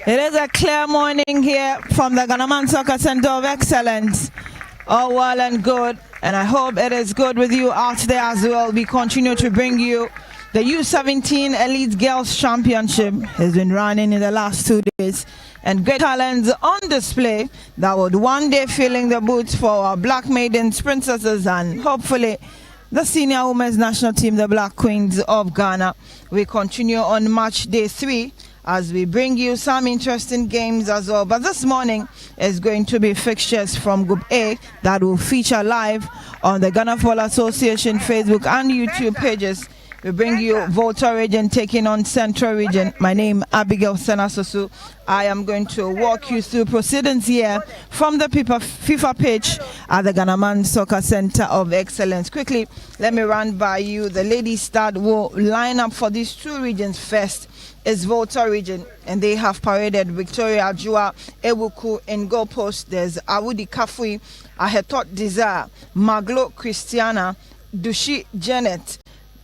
It is a clear morning here from the Ghana Soccer Center of Excellence. All well and good, and I hope it is good with you out there as well. We continue to bring you the U-17 Elite Girls Championship. Has been running in the last 2 days, and great talents on display that would one day filling the boots for our Black Maidens, Princesses, and hopefully the senior women's national team, the Black Queens of Ghana. We continue on match day 3 as we bring you some interesting games as well. But this morning is going to be fixtures from Group A that will feature live on the Ghana Football Association Facebook and YouTube pages. We bring you Volta region taking on Central region. My name Abigail Senasosu. I am going to walk you through proceedings here from the FIFA pitch at the Ghana Soccer Center of Excellence. Quickly, let me run by you the ladies that will line up for these two regions. First is Volta region, and they have paraded Victoria Ajua Ewuku in goal post. There's Awudi Kafui, Ahetot Desire, Maglo Christiana, Dushi Janet,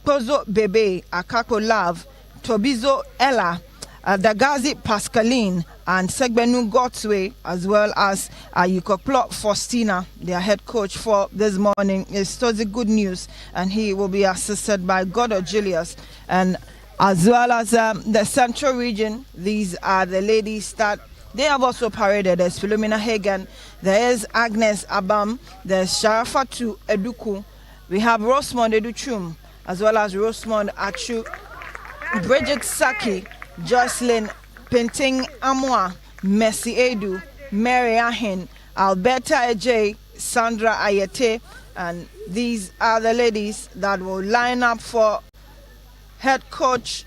Pozo Bebe, Akako Love, Tobizo Ella, Dagazi Pascaline, and Segbenu Godsway, as well as Yukoklo Faustina. Their head coach for this morning is Tozi Good News, and he will be assisted by Godo Julius. And as well as the Central region, these are the ladies that they have also paraded. There's Philomena Hagen, there is Agnes Abam, there's Sharafatu Eduku, we have Rosemond Educhum, as well as Rosemond Achu, Bridget Saki, Jocelyn Penting Amwa, Mercy Edu, Mary Ahin, Alberta Ej, Sandra Ayete, and these are the ladies that will line up for head coach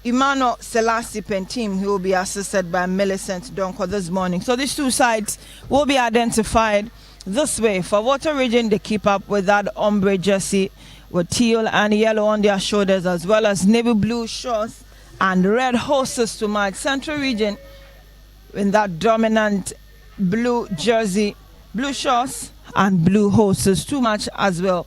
Emmanuel Selassie Pentim, who will be assisted by Millicent Donko this morning. So these two sides will be identified this way. For Water region, they keep up with that ombre jersey with teal and yellow on their shoulders, as well as navy blue shorts and red horses to match. Central region in that dominant blue jersey, blue shorts and blue horses to match as well.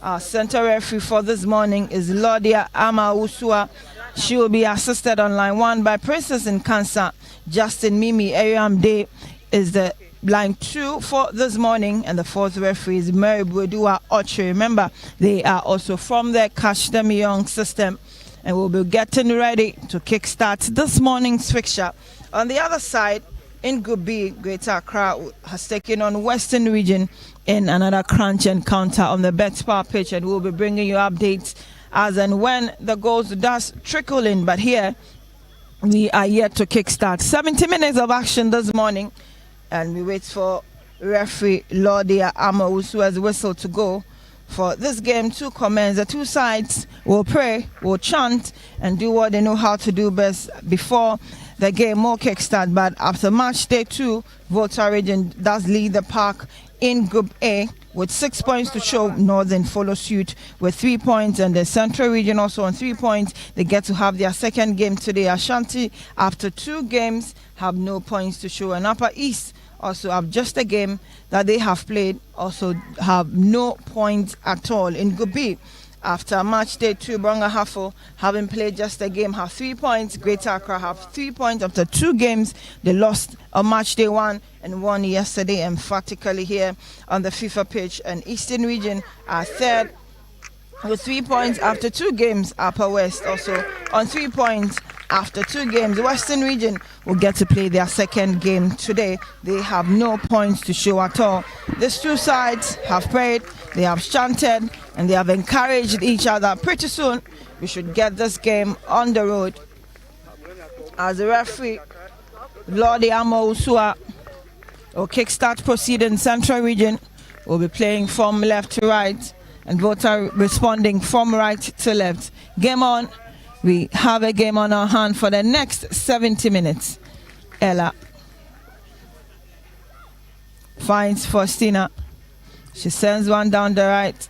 Our center referee for this morning is Lodia Ama Usua. She will be assisted on line 1 by Princess in Cancer. Justin Mimi Ariam Day is the line 2 for this morning, and the fourth referee is Mary Bwedua Oche. Remember, they are also from the Catch Them Young system, and we'll be getting ready to kickstart this morning's fixture. On the other side, in Group B, Greater Accra has taken on Western region in another crunch encounter on the Betspar pitch, and we'll be bringing you updates as and when the goals does trickle in. But here we are yet to kickstart. 70 minutes of action this morning, and we wait for referee Lodia Amos, who has whistled to go for this game to commence. The two sides will pray, will chant, and do what they know how to do best before the game will kickstart. But after match day 2, Volta region does lead the pack in Group A with 6 points to show. Northern follow suit with 3 points, and the Central region also on 3 points. They get to have their second game today. Ashanti, after 2 games, have no points to show, and Upper East also have just a game that they have played, also have no points at all. In Group B, after match day 2, Bronga Hafo, having played just a game, have 3 points. Greater Accra have 3 points after 2 games. They lost on match day 1 and won yesterday emphatically here on the FIFA pitch. And Eastern region are third with 3 points after 2 games. Upper West also on 3 points after 2 games. Western region will get to play their second game today. They have no points to show at all. These two sides have prayed, they have chanted, and they have encouraged each other. Pretty soon we should get this game on the road. As the referee Lord Amo Usua will kickstart proceeding. Central region will be playing from left to right, and Volta responding from right to left. Game on. We have a game on our hand for the next 70 minutes. Ella finds Faustina. She sends one down the right.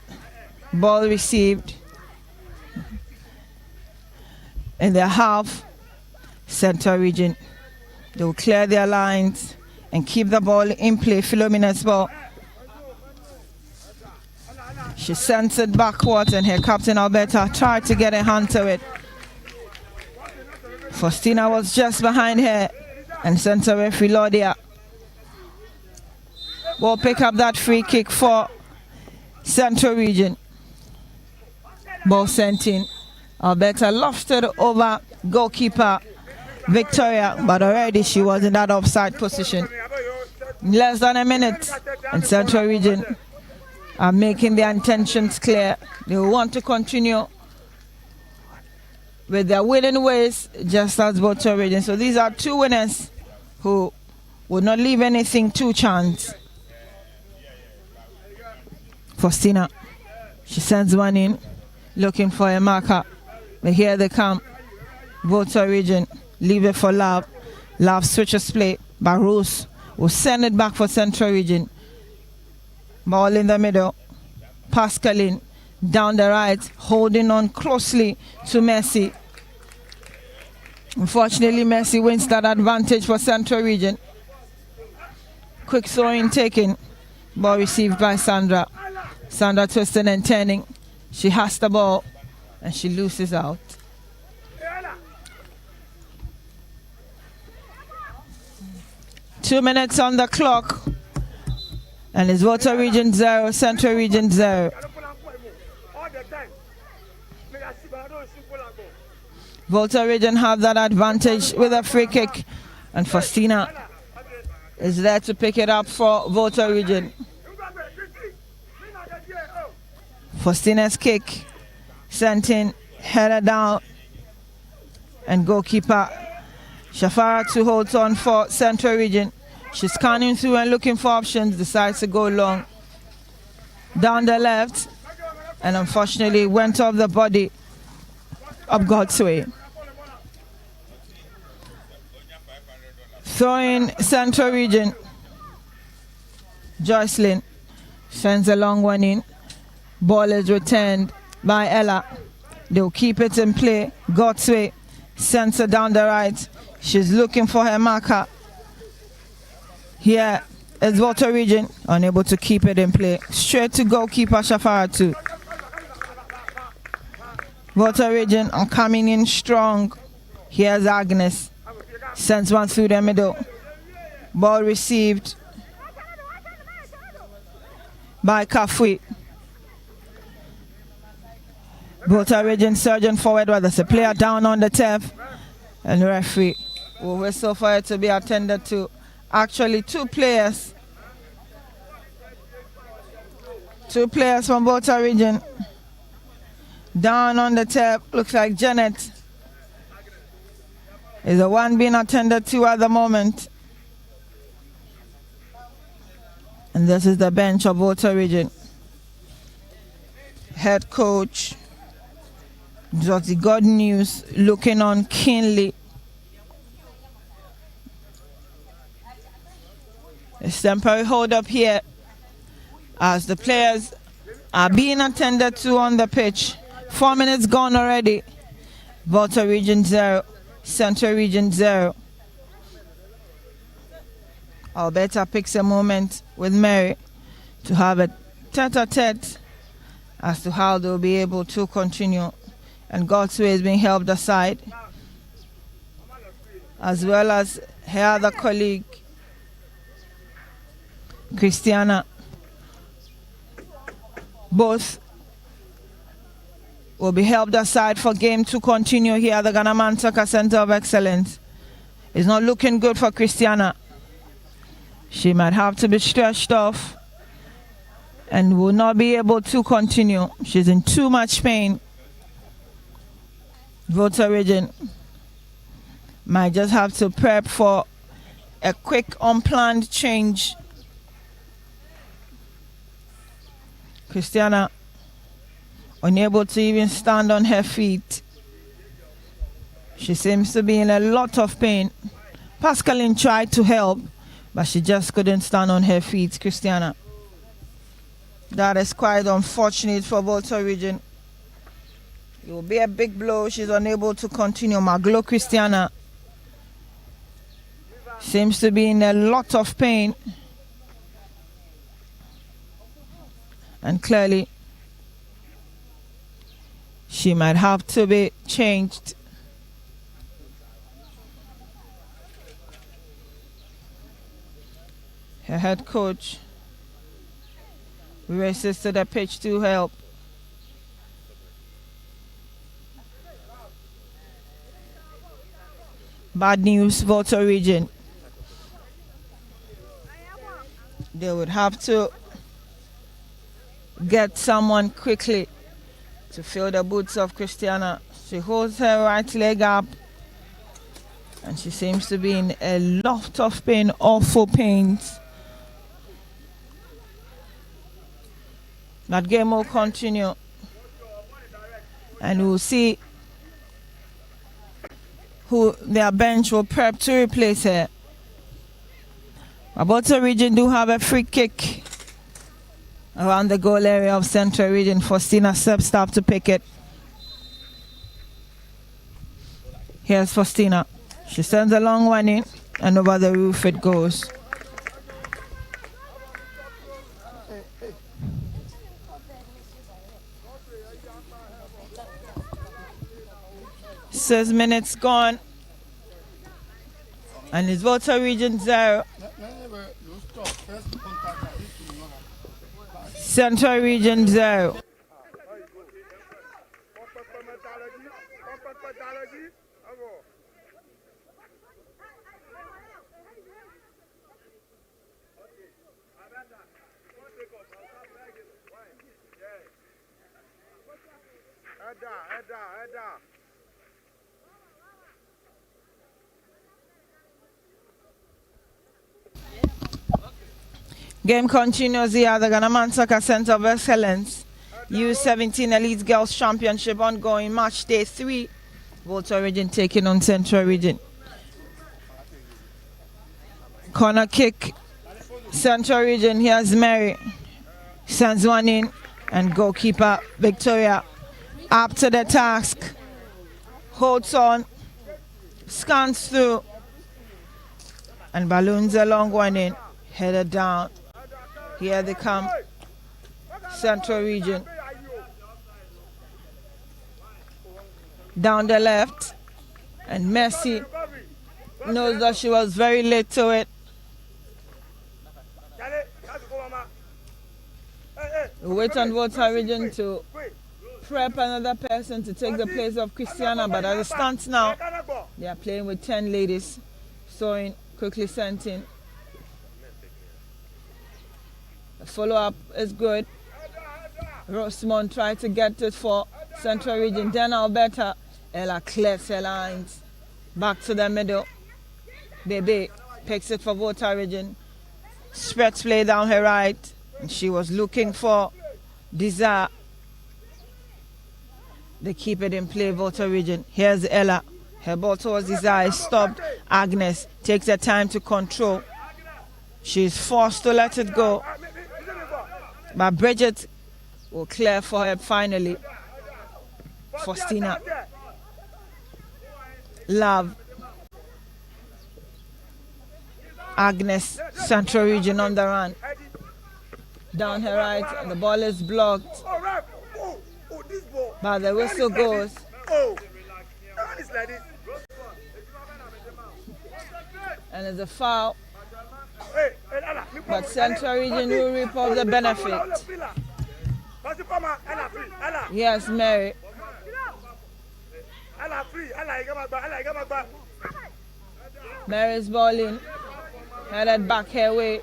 Ball received. In their half, Central region, they will clear their lines and keep the ball in play. Philomena's ball. She sends it backwards, and her captain Alberta tried to get a hand to it. Faustina was just behind her. And center referee Laudia will pick up that free kick for Central Region. Ball sent in. Alberta lofted over goalkeeper Victoria, but already she was in that offside position. Less than a minute, and Central Region are making their intentions clear. They want to continue with their winning ways, just as Volta Region. So these are two winners who would not leave anything to chance. Faustina, she sends one in, looking for a marker. But here they come. Volta Region, leave it for Love. Love switches play, but Rose will send it back for Central Region. Ball in the middle. Pascaline down the right, holding on closely to Messi. Unfortunately, Messi wins that advantage for Central Region. Quick throwing taken. Ball received by Sandra. Sandra twisting and turning. She has the ball and she loses out. Two minutes on the clock. And it's Volta Region 0, Central Region 0. Volta Region have that advantage with a free kick. And Faustina is there to pick it up for Volta Region. Faustina's kick sent in, header down. And goalkeeper Shafara to hold on for Central Region. She's scanning through and looking for options, decides to go long. Down the left, and unfortunately went off the body of God's way. Throwing Central Region. Jocelyn sends a long one in. Ball is returned by Ella. They'll keep it in play. God's way sends her down the right. She's looking for her marker. Here is Volta Region, unable to keep it in play. Straight to goalkeeper Shafara too. Volta Region are coming in strong. Here's Agnes. Sends one through the middle. Ball received by Kafui. Volta Region surging forward, but there's a player down on the turf. And the referee will whistle for it to be attended to. Actually, two players from Volta Region down on the turf. Looks like Janet is the one being attended to at the moment. And this is the bench of Volta Region. Head coach Jotty God News looking on keenly. It's temporary hold up here as the players are being attended to on the pitch. 4 minutes gone already. Volta Region 0, Central Region 0. Alberta picks a moment with Mary to have a tete-a-tete as to how they'll be able to continue. And God's way is being helped aside, as well as her other colleague, Christiana. Both will be helped aside for game to continue here at the Ghana Man Soccer Center of Excellence. It's not looking good for Christiana. She might have to be stretched off and will not be able to continue. She's in too much pain. Volta Region might just have to prep for a quick unplanned change. Christiana unable to even stand on her feet. She seems to be in a lot of pain. Pascaline tried to help, but she just couldn't stand on her feet, Christiana. That is quite unfortunate for Volta Region. It will be a big blow. She's unable to continue. Maglo Christiana seems to be in a lot of pain. And clearly, she might have to be changed. Her head coach races to the pitch to help. Bad news, Volta region. They would have to get someone quickly to fill the boots of Christiana. She holds her right leg up and she seems to be in a lot of pain, awful pains. That game will continue and we'll see who their bench will prep to replace her. Volta region do have a free kick around the goal area of Central region. Faustina steps up to pick it. Here's Faustina. She sends a long one in and over the roof it goes. Six minutes gone. And it's Volta region 0. Central region 0. Game continues here at the Ghana Soccer Center of Excellence. U-17 Elite Girls Championship ongoing, match day 3. Volta region taking on Central region. Corner kick, Central region. Here's Mary. Sends one in and goalkeeper Victoria up to the task. Holds on, scans through and balloons a long one in. Headed down. Here they come, Central region. Down the left, and Messi knows that she was very late to it. We wait on Volta region to prep another person to take the place of Christiana, but as it stands now, they are playing with 10 ladies. Sewing quickly sent in. The follow-up is good. Rosemont tried to get it for Central region. Then Alberta. Ella clears her lines. Back to the middle. Bebe picks it for Volta region. Spreads play down her right. And she was looking for Desire. They keep it in play, Volta region. Here's Ella. Her ball towards Desire. Stopped. Agnes takes her time to control. She's forced to let it go. But Bridget will clear for her finally. Faustina. Love. Agnes, Central region on the run. Down her right, and the ball is blocked. But the whistle goes. And it's a foul. But Central region will reap all the benefit. Yes, Mary. Mary's bowling. Headed back her way.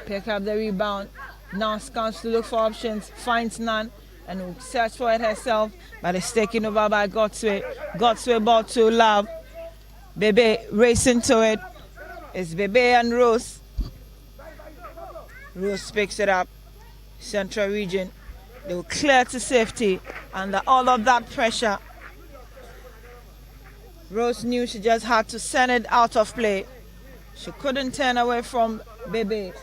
Pick up the rebound. Now scans to look for options. Finds none. And will search for it herself. But it's taken over by Godsway. Godsway ball to Love. Bebe racing to it. It's Bebe and Rose. Rose picks it up. Central region. They will clear to safety under all of that pressure. Rose knew she just had to send it out of play. She couldn't turn away from Bebe.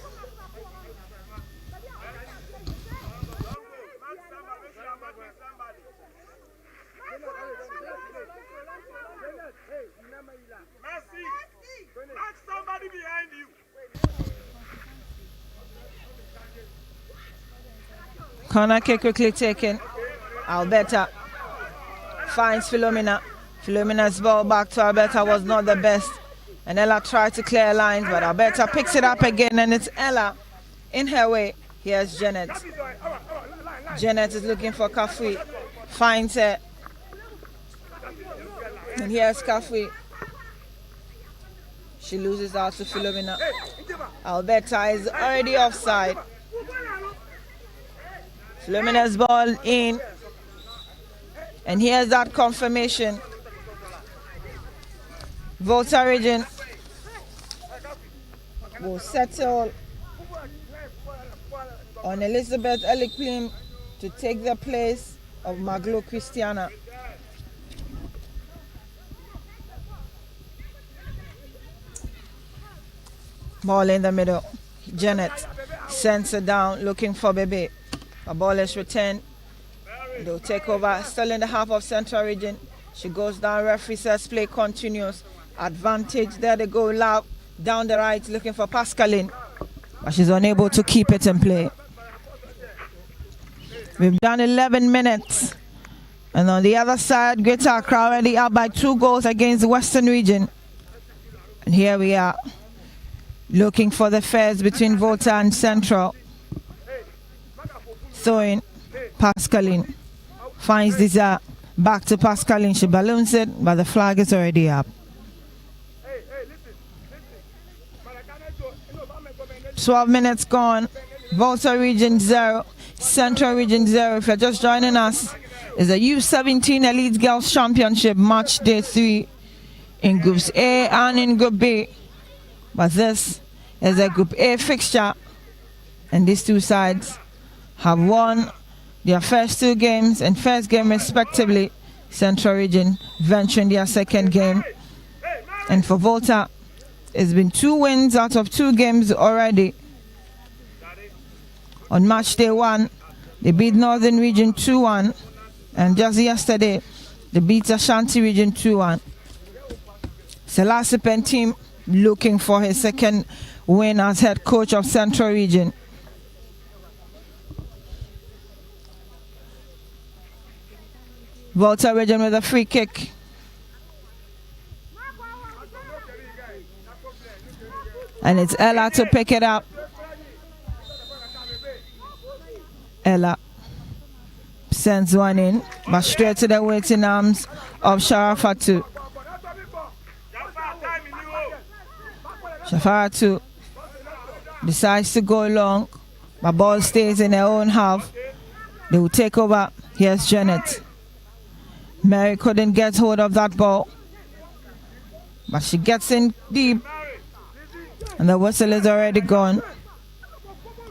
Corner kick quickly taken. Alberta finds Philomena. Philomena's ball back to Alberta was not the best. And Ella tried to clear lines, but Alberta picks it up again, and it's Ella in her way. Here's Janet. Janet is looking for Kafui. Finds her. And here's Kafui. She loses out to Philomena. Alberta is already offside. Philomena's ball in. And here's that confirmation. Volta region will settle on Elizabeth Eliklim to take the place of Maglo Christiana. Ball in the middle. Janet sends it down looking for Bebe. A ball is returned. They'll take over. Still in the half of Central region. She goes down. Referee says play continues. Advantage. There they go. Loud down the right looking for Pascaline. But she's unable to keep it in play. We've done 11 minutes. And on the other side, Greater Accra already up by 2 goals against the Western region. And here we are. Looking for the fares between Volta and Central. Throwing Pascaline. Finds Desire. Back to Pascaline. She balloons it, but the flag is already up. 12 minutes gone. Volta region 0. Central region 0. If you're just joining us, it's a U-17 Elite Girls Championship match day 3 in groups A and in group B. But this is a group A fixture, and these two sides have won their first 2 games and first game respectively. Central region venturing their second game. And for Volta, it's been 2 wins out of 2 games already. On match day 1, they beat Northern Region 2-1, and just yesterday, they beat Ashanti Region 2-1. Selassie team looking for his second win as head coach of Central Region. Volta region with a free kick. And it's Ella to pick it up. Ella sends one in, but straight to the waiting arms of Sharafatu. Sharafatu decides to go long, but ball stays in their own half. They will take over. Here's Janet. Mary couldn't get hold of that ball, but she gets in deep, and the whistle is already gone.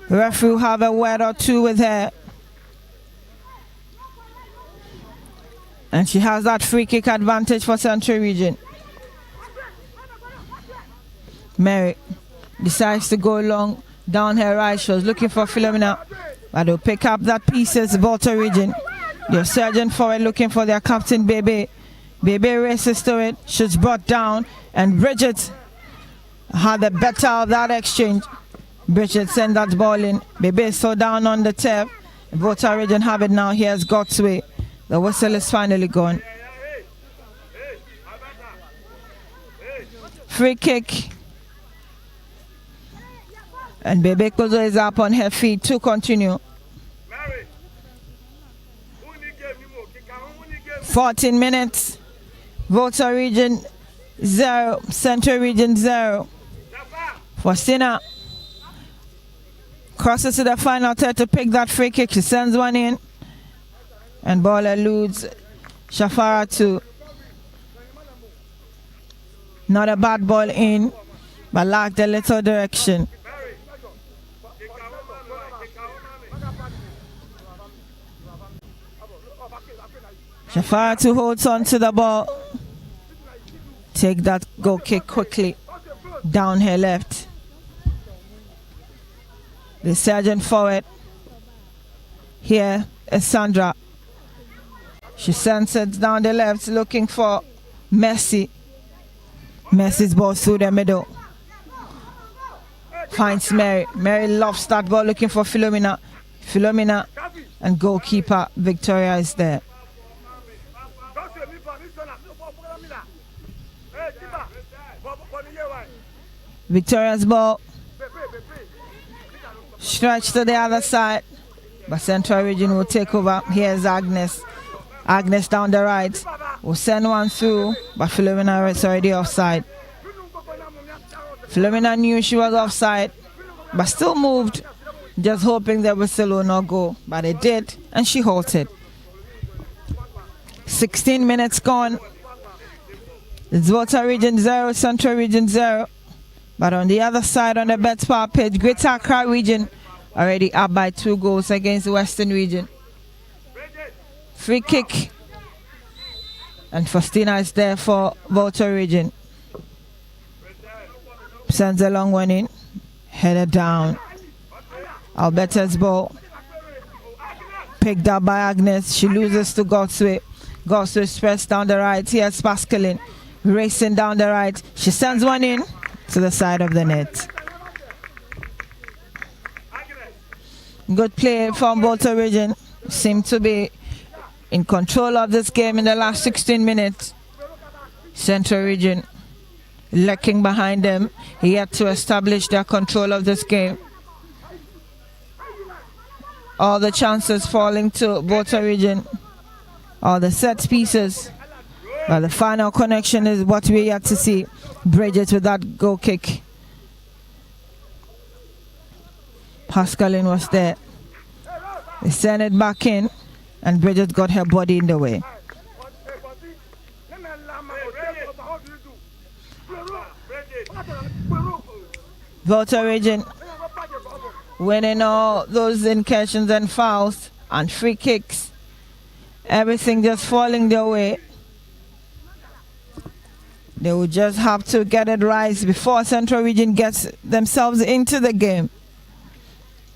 The referee will have a word or two with her. And she has that free kick advantage for Central Region. Mary decides to go long down her right. She was looking for Philomena, but they'll pick up that pieces. Volta region. They're surging forward looking for their captain, Bebe. Bebe races to it. She's brought down, and Bridget had the better of that exchange. Bridget sent that ball in. Bebe is so down on the turf. Volta region have it now. Here's Godsway. The whistle is finally gone. Free kick. And Bebe Kozo is up on her feet to continue. 14 minutes. Volta region 0. Central region 0. Faustina crosses to the final third to pick that free kick. She sends one in. And ball eludes Shafara too. Not a bad ball in, but lacked a little direction. Shafara too holds on to the ball. Take that goal kick quickly down her left. The surgeon forward. Here is Sandra. She sends it down the left looking for Messi. Messi's ball through the middle. Finds Mary. Mary lofts that ball looking for Philomena. Philomena and goalkeeper Victoria is there. Victoria's ball. Stretch to the other side. But Central Region will take over. Here's Agnes. Agnes down the right. Will send one through. But Philomena is already offside. Philomena knew she was offside. But still moved. Just hoping the whistle will not go. But it did. And she halted. 16 minutes gone. It's Volta Region 0, Central Region 0. But on the other side, on the bet power page, Greater Accra Region already up by 2 goals against the Western Region. Free kick. And Faustina is there for Volta Region. Sends a long one in. Headed down. Alberta's ball. Picked up by Agnes. She loses to Godsway. Godsway spreads down the right. Here's Pascaline. Racing down the right. She sends one in to the side of the net. Good play from Volta Region. Seem to be in control of this game in the last 16 minutes. Central Region lurking behind them, yet to establish their control of this game. All the chances falling to Volta Region. All the set pieces. But the final connection is what we yet to see. Bridget with that goal kick. Pascaline was there. They sent it back in, and Bridget got her body in the way. Volta Region winning all those incursions and fouls and free kicks. Everything just falling their way. They will just have to get it right before Central Region gets themselves into the game.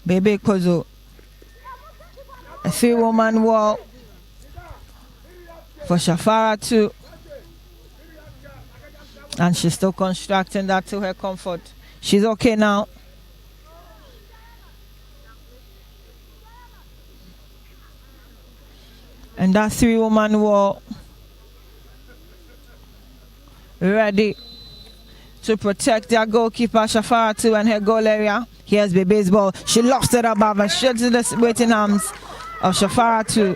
Bebe Kozo. A 3-woman wall for Shafara too. And she's still constructing that to her comfort. She's okay now. And that 3-woman wall ready to protect their goalkeeper Shafara too and her goal area. Here's Bebe's ball. She lost it above and straight to the waiting arms of Shafara too.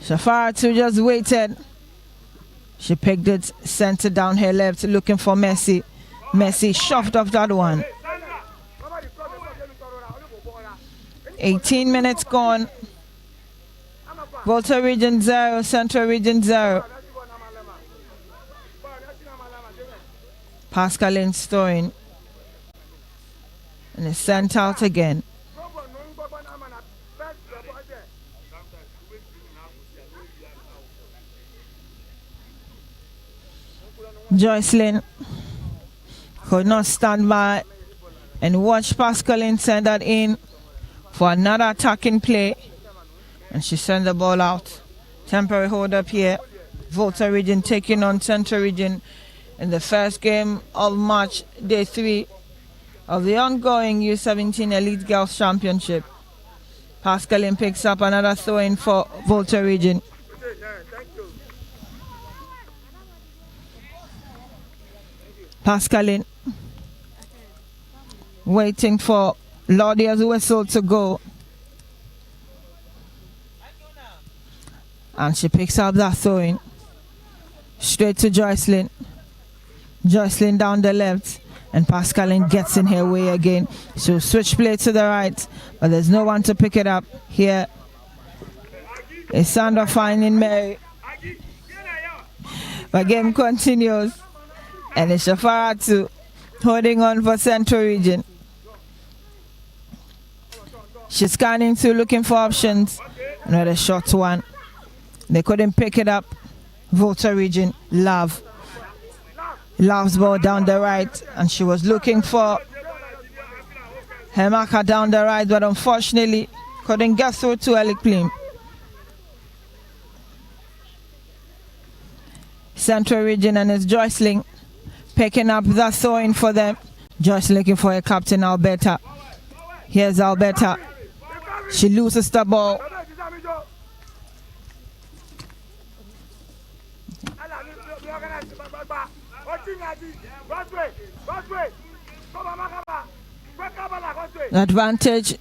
Shafara too just waited. She picked it, sent it down her left, looking for Messi. Messi shoved off that one. 18 minutes gone. Volta Region 0, Central Region 0. Pascaline storing. And it's sent out again. Joycelyn could not stand by and watch Pascaline send that in for another attacking play. And she sent the ball out. Temporary hold up here. Volta Region taking on Central Region in the first game of March, day 3 of the ongoing U-17 Elite Girls Championship. Pascaline picks up another throw-in for Volta Region. Pascaline waiting for Laudia's whistle to go. And she picks up that throw-in. Straight to Joycelyn. Joycelyn down the left. And Pascaline gets in her way again. She'll switch play to the right. But there's no one to pick it up. Here is Sandra finding Mary. The game continues. And it's Shafara too, holding on for Central Region. She's scanning through looking for options. Another short one. They couldn't pick it up. Volta Region, Love. Love's ball down the right. And she was looking for her marker down the right. But unfortunately, couldn't get through to Alec Plim. Central Region and it's Joycelyn picking up that throw-in for them. Joyce looking for her captain, Alberta. Here's Alberta. She loses the ball. The advantage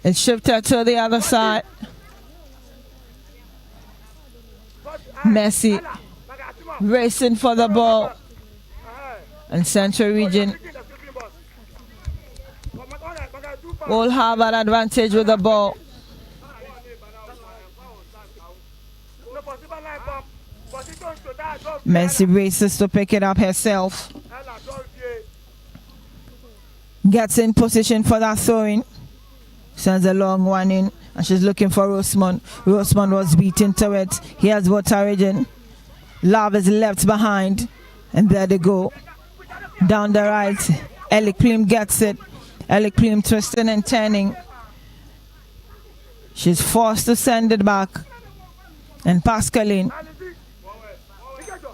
is shifted to the other side. Messi racing for the ball. And Central Region will have an advantage with the ball. Messi races to pick it up herself. Gets in position for that throwing. Sends a long one in. And she's looking for Rosemond. Rosemond was beaten to it. Here's Volta Region. Love is left behind. And there they go. Down the right. Elik Plim gets it. Elik Plim twisting and turning. She's forced to send it back. And Pascaline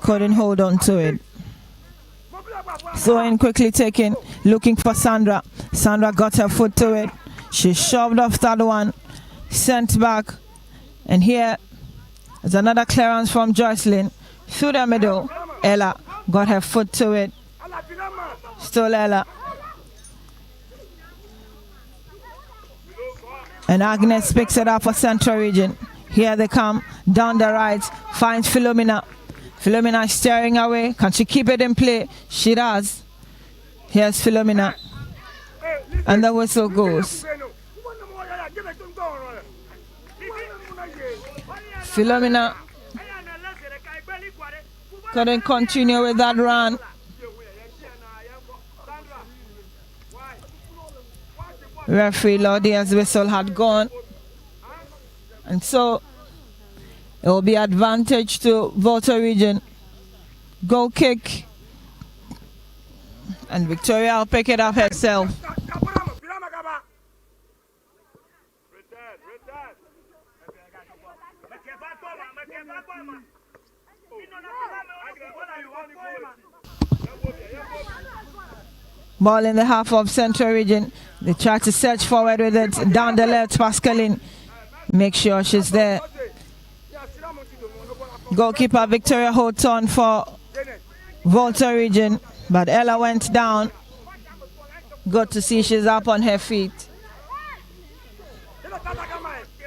couldn't hold on to it. Throwing quickly taken. Looking for Sandra. Sandra got her foot to it. She shoved off that one. Sent back. And here is another clearance from Jocelyn. Through the middle. Ella got her foot to it. Still Ella. And Agnes picks it up for Central Region. Here they come. Down the right. Finds Philomena. Philomena steering away. Can she keep it in play? She does. Here's Philomena. And the whistle goes. Philomena couldn't continue with that run. Referee Laudia's whistle had gone. And so it will be advantage to Volta Region. Goal kick. And Victoria will pick it up herself. Ball in the half of Central Region. They try to search forward with it. Down the left, Pascaline. Make sure she's there. Goalkeeper Victoria holds on for Volta Region. But Ella went down. Good to see she's up on her feet.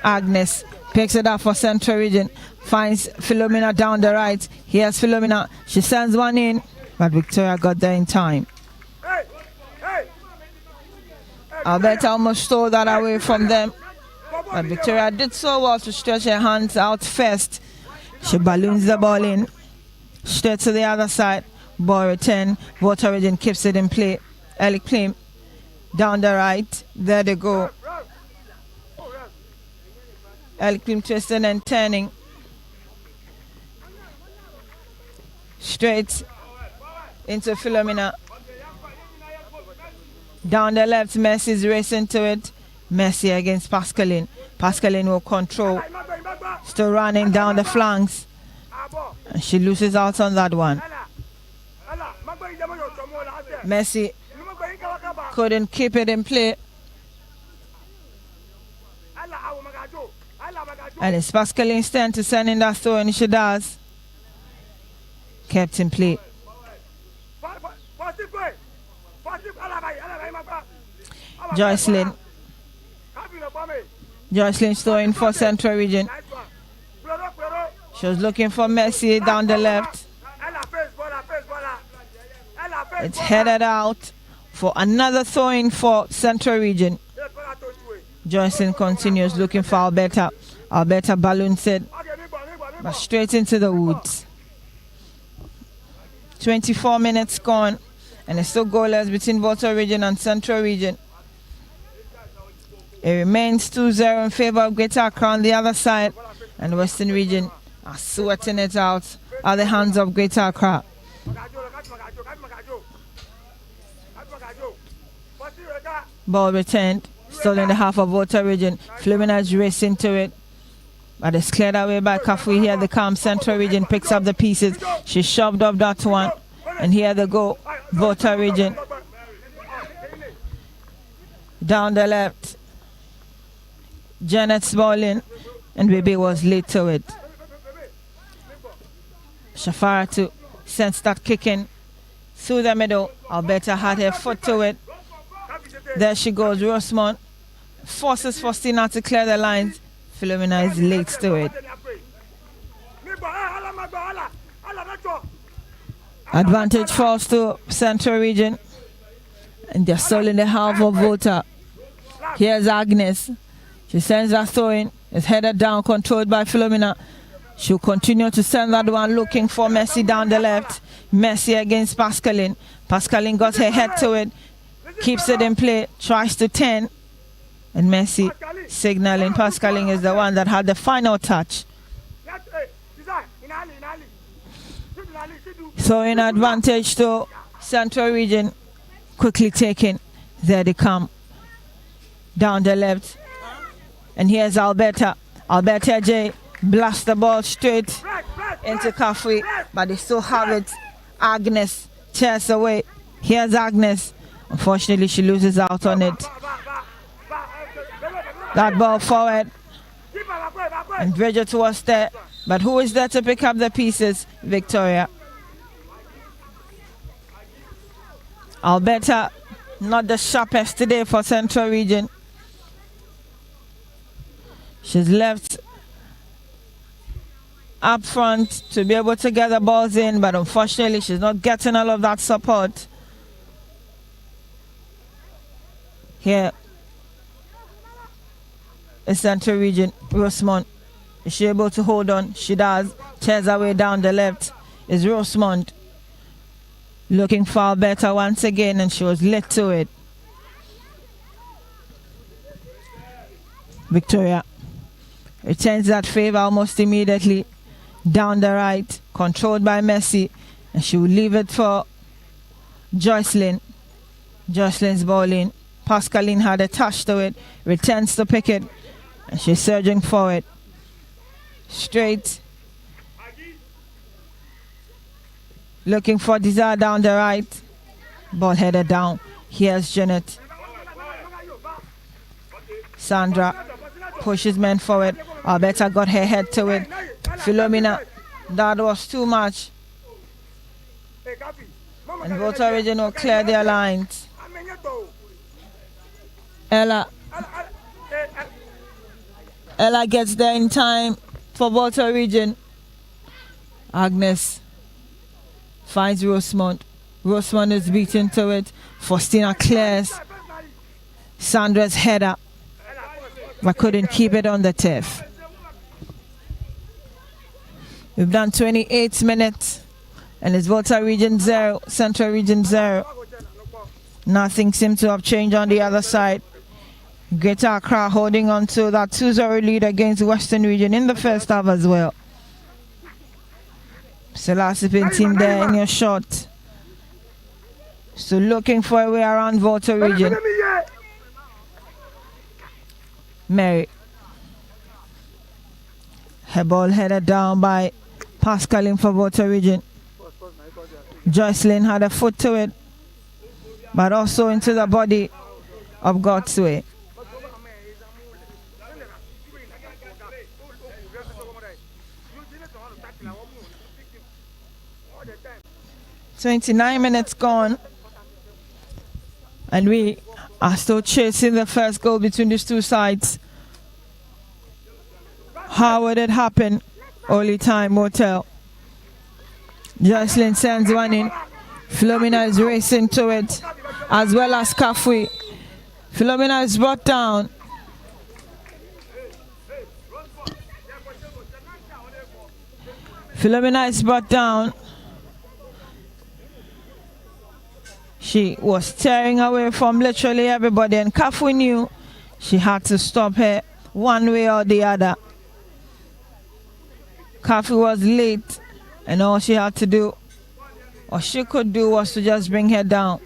Agnes picks it up for Central Region. Finds Philomena down the right. Here's Philomena. She sends one in. But Victoria got there in time. Alberta almost stole that away from them. But Victoria did so well to stretch her hands out first. She balloons the ball in. Straight to the other side. Ball return. Volta Region keeps it in play. Elik Plim down the right. There they go. Elik Plim twisting and turning. Straight into Philomena. Down the left, Messi's racing to it. Messi against Pascaline. Pascaline will control. Still running down the flanks. And she loses out on that one. Messi couldn't keep it in play. And it's Pascaline's turn to send in that throw, and she does. Kept in play. Jocelyn. Jocelyn's throwing for Central Region. She was looking for Messi down the left. It's headed out for another throwing for Central Region. Jocelyn continues looking for Alberta. Alberta balloons it, but straight into the woods. 24 minutes gone. And it's still goalless between Volta Region and Central Region. It remains 2-0 in favor of Greater Accra on the other side. And Western Region are sweating it out at the hands of Greater Accra. Ball returned. Still in the half of Volta Region. Philomena is racing to it. But it's cleared away by Kafui. Here they come. Central Region picks up the pieces. She shoved up that one. And here they go. Volta Region. Down the left. Janet's ball in. And Baby was late to it. Shafara to sense that kicking through the middle. Alberta had her foot to it. There she goes, Rosemont. Forces Faustina to clear the lines. Philomena is late to it. Advantage falls to Central Region. And they're still in the half of Volta. Here's Agnes. She sends that throw in. It's headed down, controlled by Philomena. She'll continue to send that one, looking for Messi down the left. Messi against Pascaline. Pascaline got her head to it. Keeps it in play. Tries to 10. And Messi signaling. Pascaline is the one that had the final touch. So in advantage to Central Region. Quickly taken. There they come. Down the left. And here's Alberta. Alberta J blasts the ball straight into Kafui. But they still have it. Agnes tears away. Here's Agnes. Unfortunately, she loses out on it. That ball forward. And Bridget was there. But who is there to pick up the pieces? Victoria. Alberta, not the sharpest today for Central Region. She's left up front to be able to get the balls in, but unfortunately she's not getting all of that support. Here is Central Region. Rosemont. Is she able to hold on? She does. Tears her way down the left. Is Rosemont. Looking for better once again, and she was lit to it. Victoria returns that favor almost immediately. Down the right, controlled by Messi, and she will leave it for Jocelyn. Jocelyn's ball in. Pascaline had a touch to it, returns to pick it, and she's surging forward. Straight. Looking for Desire down the right. Ball headed down. Here's Janet. Sandra pushes men forward. Alberta got her head to it. Philomena, that was too much. And Volta Region will clear their lines. Ella gets there in time for Volta Region. Agnes finds Rosemont. Rosemont is beaten to it. Faustina clears Sandra's header, but couldn't keep it on the turf. We've done 28 minutes, and it's Volta Region 0, Central Region 0. Nothing seems to have changed on the other side. Greater Accra holding on to that 2-0 lead against Western Region in the first half as well. Selassie team there in your shot. So looking for a way around Volta Region. Mary. Her ball headed down by Pascaline for Volta Region. Jocelyn had a foot to it, but also into the body of Godsway. "29 minutes gone, and we are still chasing the first goal between these two sides. How would it happen? Only time will tell." Jocelyn sends one in. Philomena is racing to it, as well as Kafui. Philomena is brought down. Philomena is brought down. She was tearing away from literally everybody, and Kafui knew she had to stop her one way or the other. Kafui was late, and all she had to do, or she could do, was to just bring her down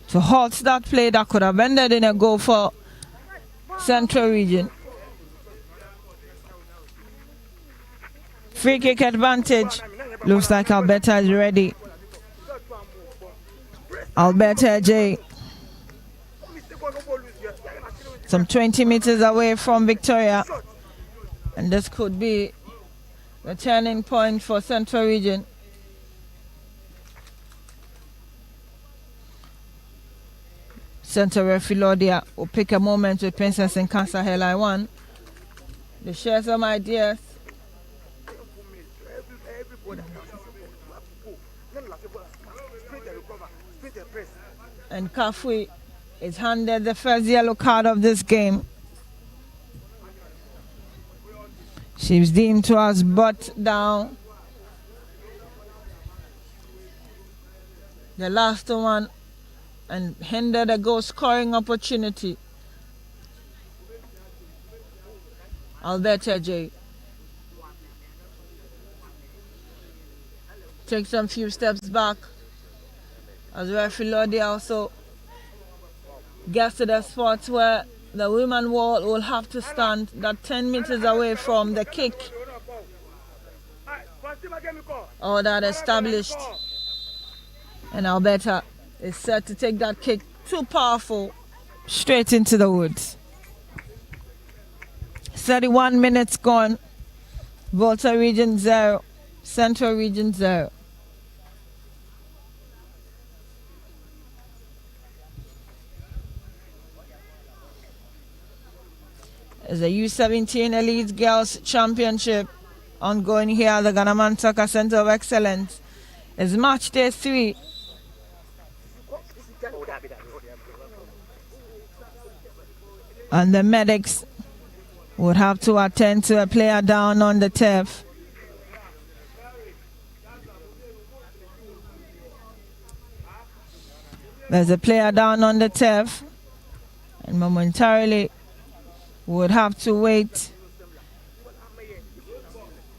to halt that play that could have ended in a goal for Central Region. Free kick advantage. Looks like Alberta is ready. Alberta J. Some 20 meters away from Victoria. And this could be the turning point for Central Region. Center referee Laudia will pick a moment with Princess and Cancer Hairline 1. They share some ideas. And Kafui is handed the first yellow card of this game. She was deemed to have butt down. The last one and hindered a goal scoring opportunity. Alberta J. Take some few steps back as referee Lodi also gets to the spot where the women wall will have to stand that 10 meters away from the kick or that established. And Alberta is set to take that kick, too powerful, straight into the woods. 31 minutes gone. Volta Region 0, Central Region 0. There's a U-17 Elite Girls Championship ongoing here at the Ghana Soccer Center of Excellence. It's match day 3. And the medics would have to attend to a player down on the turf. There's a player down on the turf, and momentarily would have to wait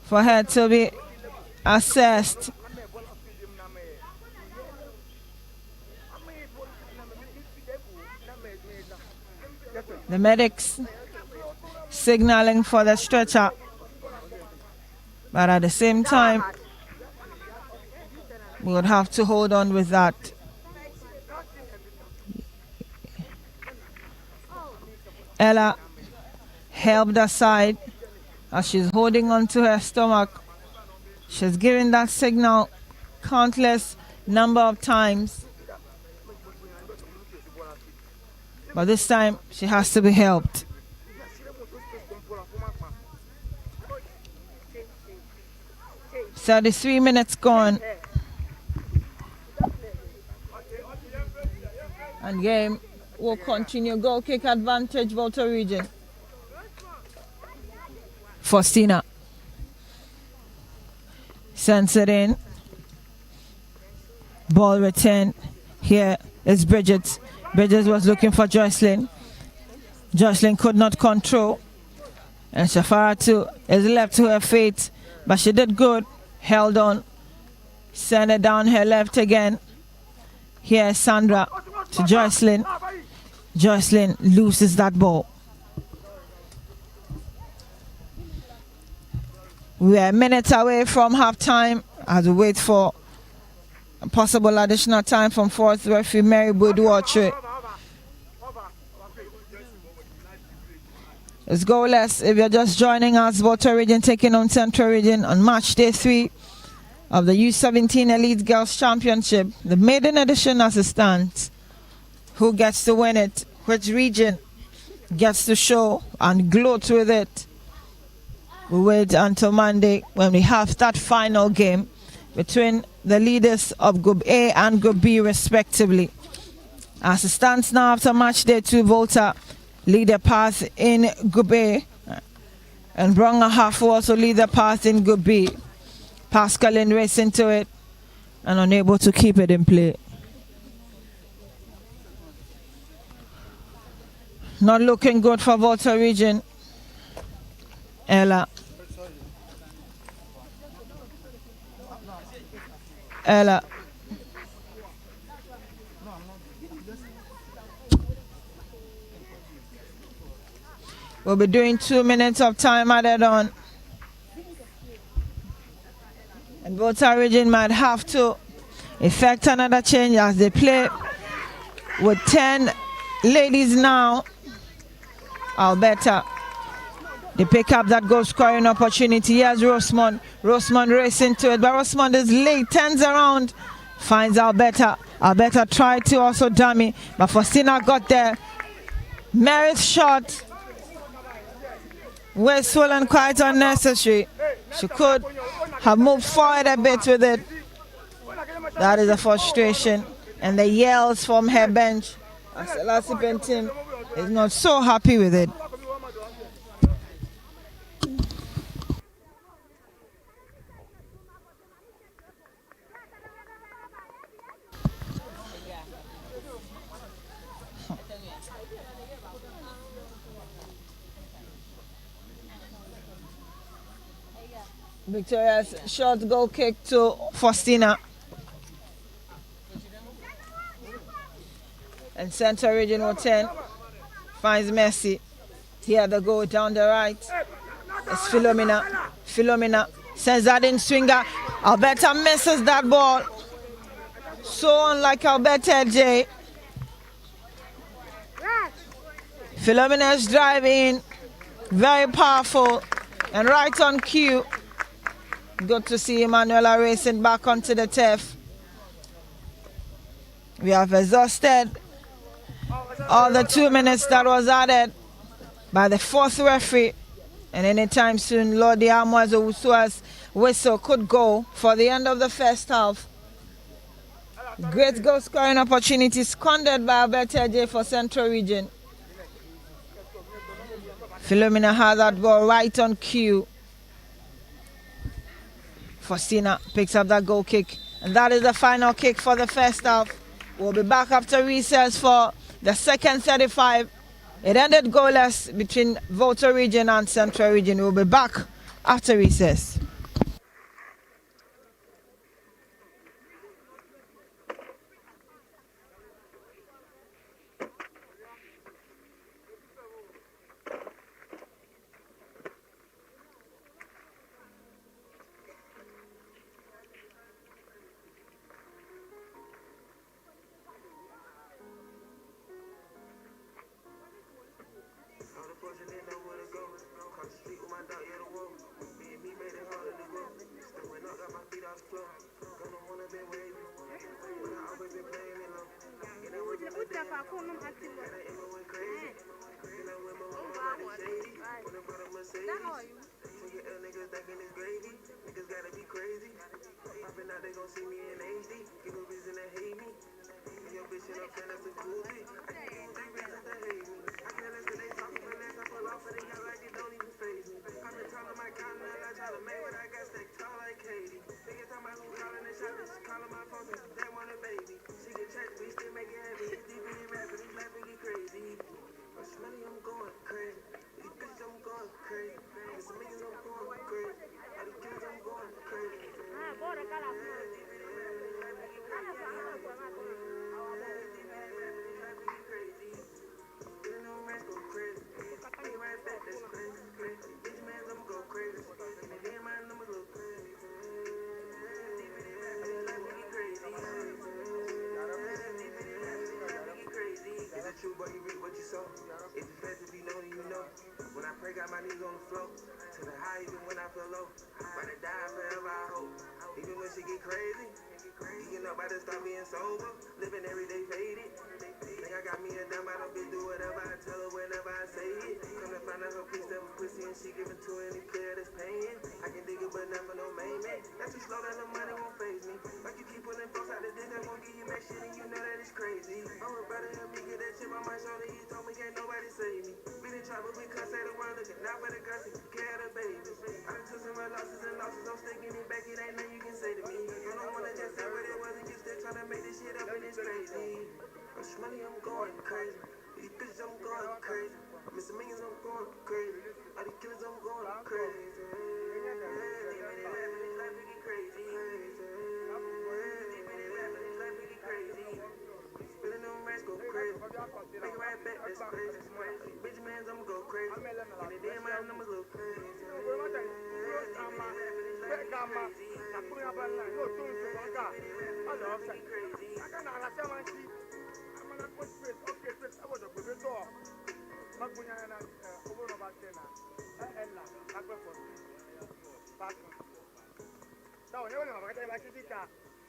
for her to be assessed. The medics signaling for the stretcher, but at the same time we would have to hold on with that. Ella helped aside as she's holding on to her stomach. She's given that signal countless number of times, but this time she has to be helped. So the 3 minutes gone. And game will continue. Goal kick advantage, Volta Region. Faustina sends it in. Ball returned. Here is Bridget. Bridget was looking for Jocelyn. Jocelyn could not control. And Shafaratu is left to her fate. But she did good. Held on. Send it down her left again. Here is Sandra to Jocelyn. Jocelyn loses that ball. We are minutes away from half time as we wait for a possible additional time from fourth referee Mary Boudouatre. It's goalless if you're just joining us. Volta Region taking on Central Region on match day 3 of the U-17 Elite Girls Championship. The maiden edition as it stands. Who gets to win it? Which region gets to show and gloat with it? We wait until Monday when we have that final game between the leaders of Group A and Group B respectively. As it stands now after match day 2, Volta lead the path in Group A, and Bronga Half will also lead the path in Group B. Pascaline race into it and unable to keep it in play. Not looking good for Volta Region. Ella. We'll be doing 2 minutes of time added on. And Volta Region might have to effect another change as they play with 10 ladies now. Alberta, they pick up that goal scoring opportunity. Here's Rosemond. Rosemond racing to it, but Rosemond is late, turns around, finds Alberta. Alberta tried to also dummy, but Faustina got there. Mary's shot wasteful and quite unnecessary. She could have moved forward a bit with it. That is a frustration. And the yells from her bench. Selassie team is not so happy with it. Victoria's short goal kick to Faustina. And Central Regional 10 finds Messi. Here the goal down the right. It's Philomena. Philomena sends that in swinger. Alberta misses that ball. So unlike Alberta J. Philomena's drive in. Very powerful. And right on cue. Good to see Emanuela racing back onto the turf. We have exhausted all the 2 minutes that was added by the fourth referee. And anytime soon, Lodi Amwazo Usua's whistle could go for the end of the first half. Great goal scoring opportunity squandered by Alberta J for Central Region. Philomena had that ball right on cue. Faustina picks up that goal kick. And that is the final kick for the first half. We'll be back after recess for the second 35. It ended goalless between Volta Region and Central Region. We'll be back after recess.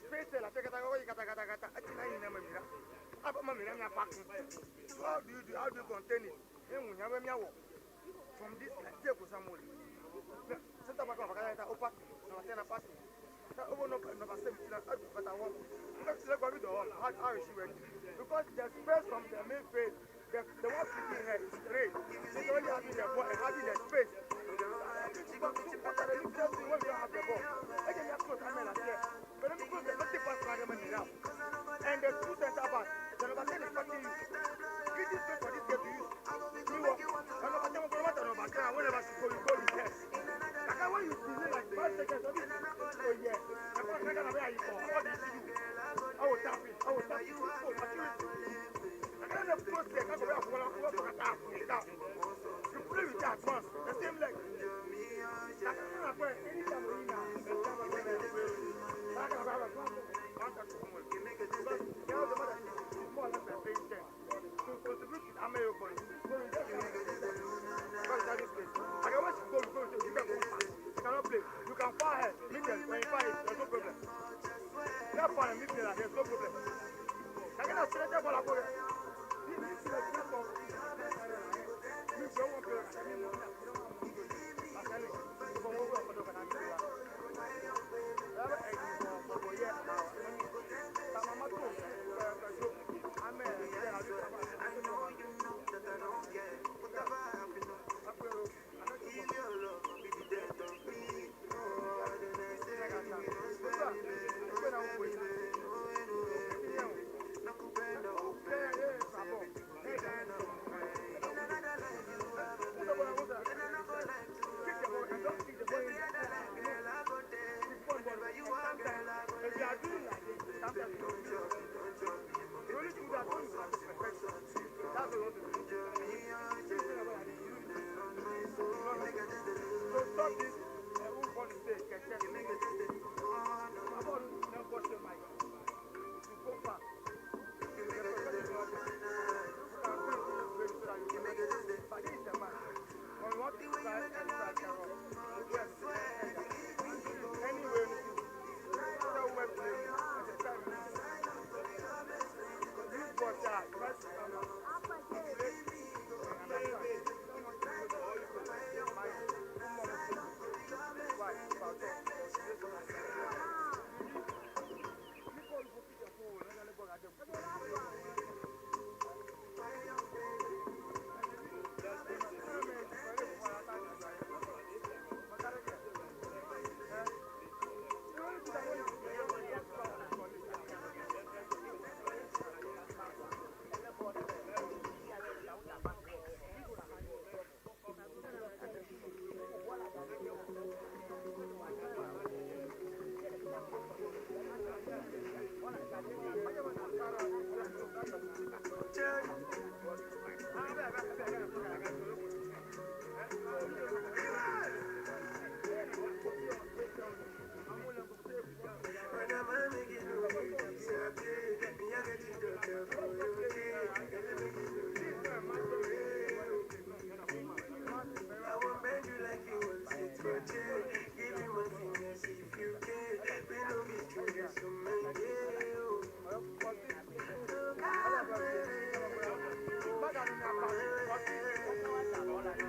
space la take kata achina ni na mamira aba mamira nya pack how do you contain it enwu nya ba miawo from this like take ko samole senta ba ko bakaya opak na tena pass na obo no ba sem na but I want because the go do how is she working because the space from the main face the one sitting here is straight it's only having the ball and having the space but you just when you have the ball again you close amela here but then because the left pass man now and the two center back the number 10 is fighting you give this space for this guy to use you walk and number 10 go matter number 10 whenever she go you go with her like when you delay like 5 seconds of it oh yeah I can't remember where you go what did you do I will tap it so maturity I can't have close leg I go back for attack you play with that once the same leg like anytime we now you can fire her, Meteors, when you fire it, there's no problem. You have fire and Meteors, there's no problem. I cannot say that for a boy. This is like that for you don't want to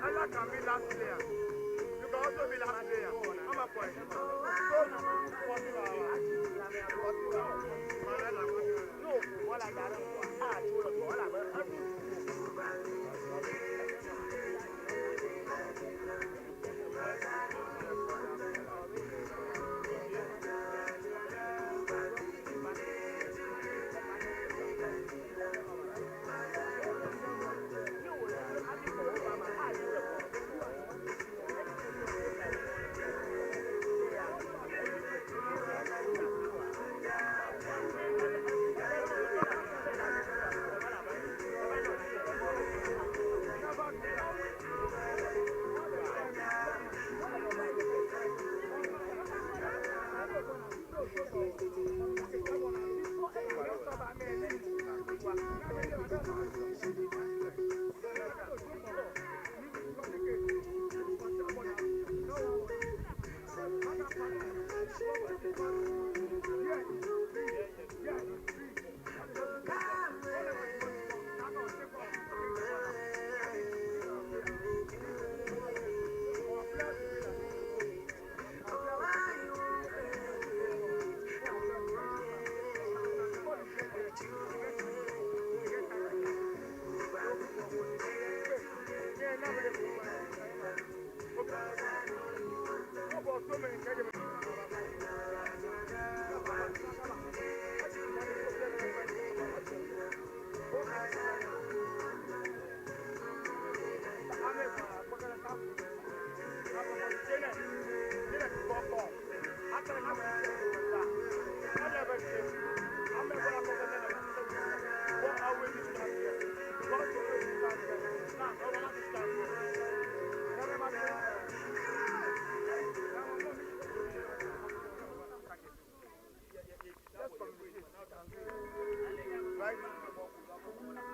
Allah can be last player. You can also be last player. I'm a point. No, what I got.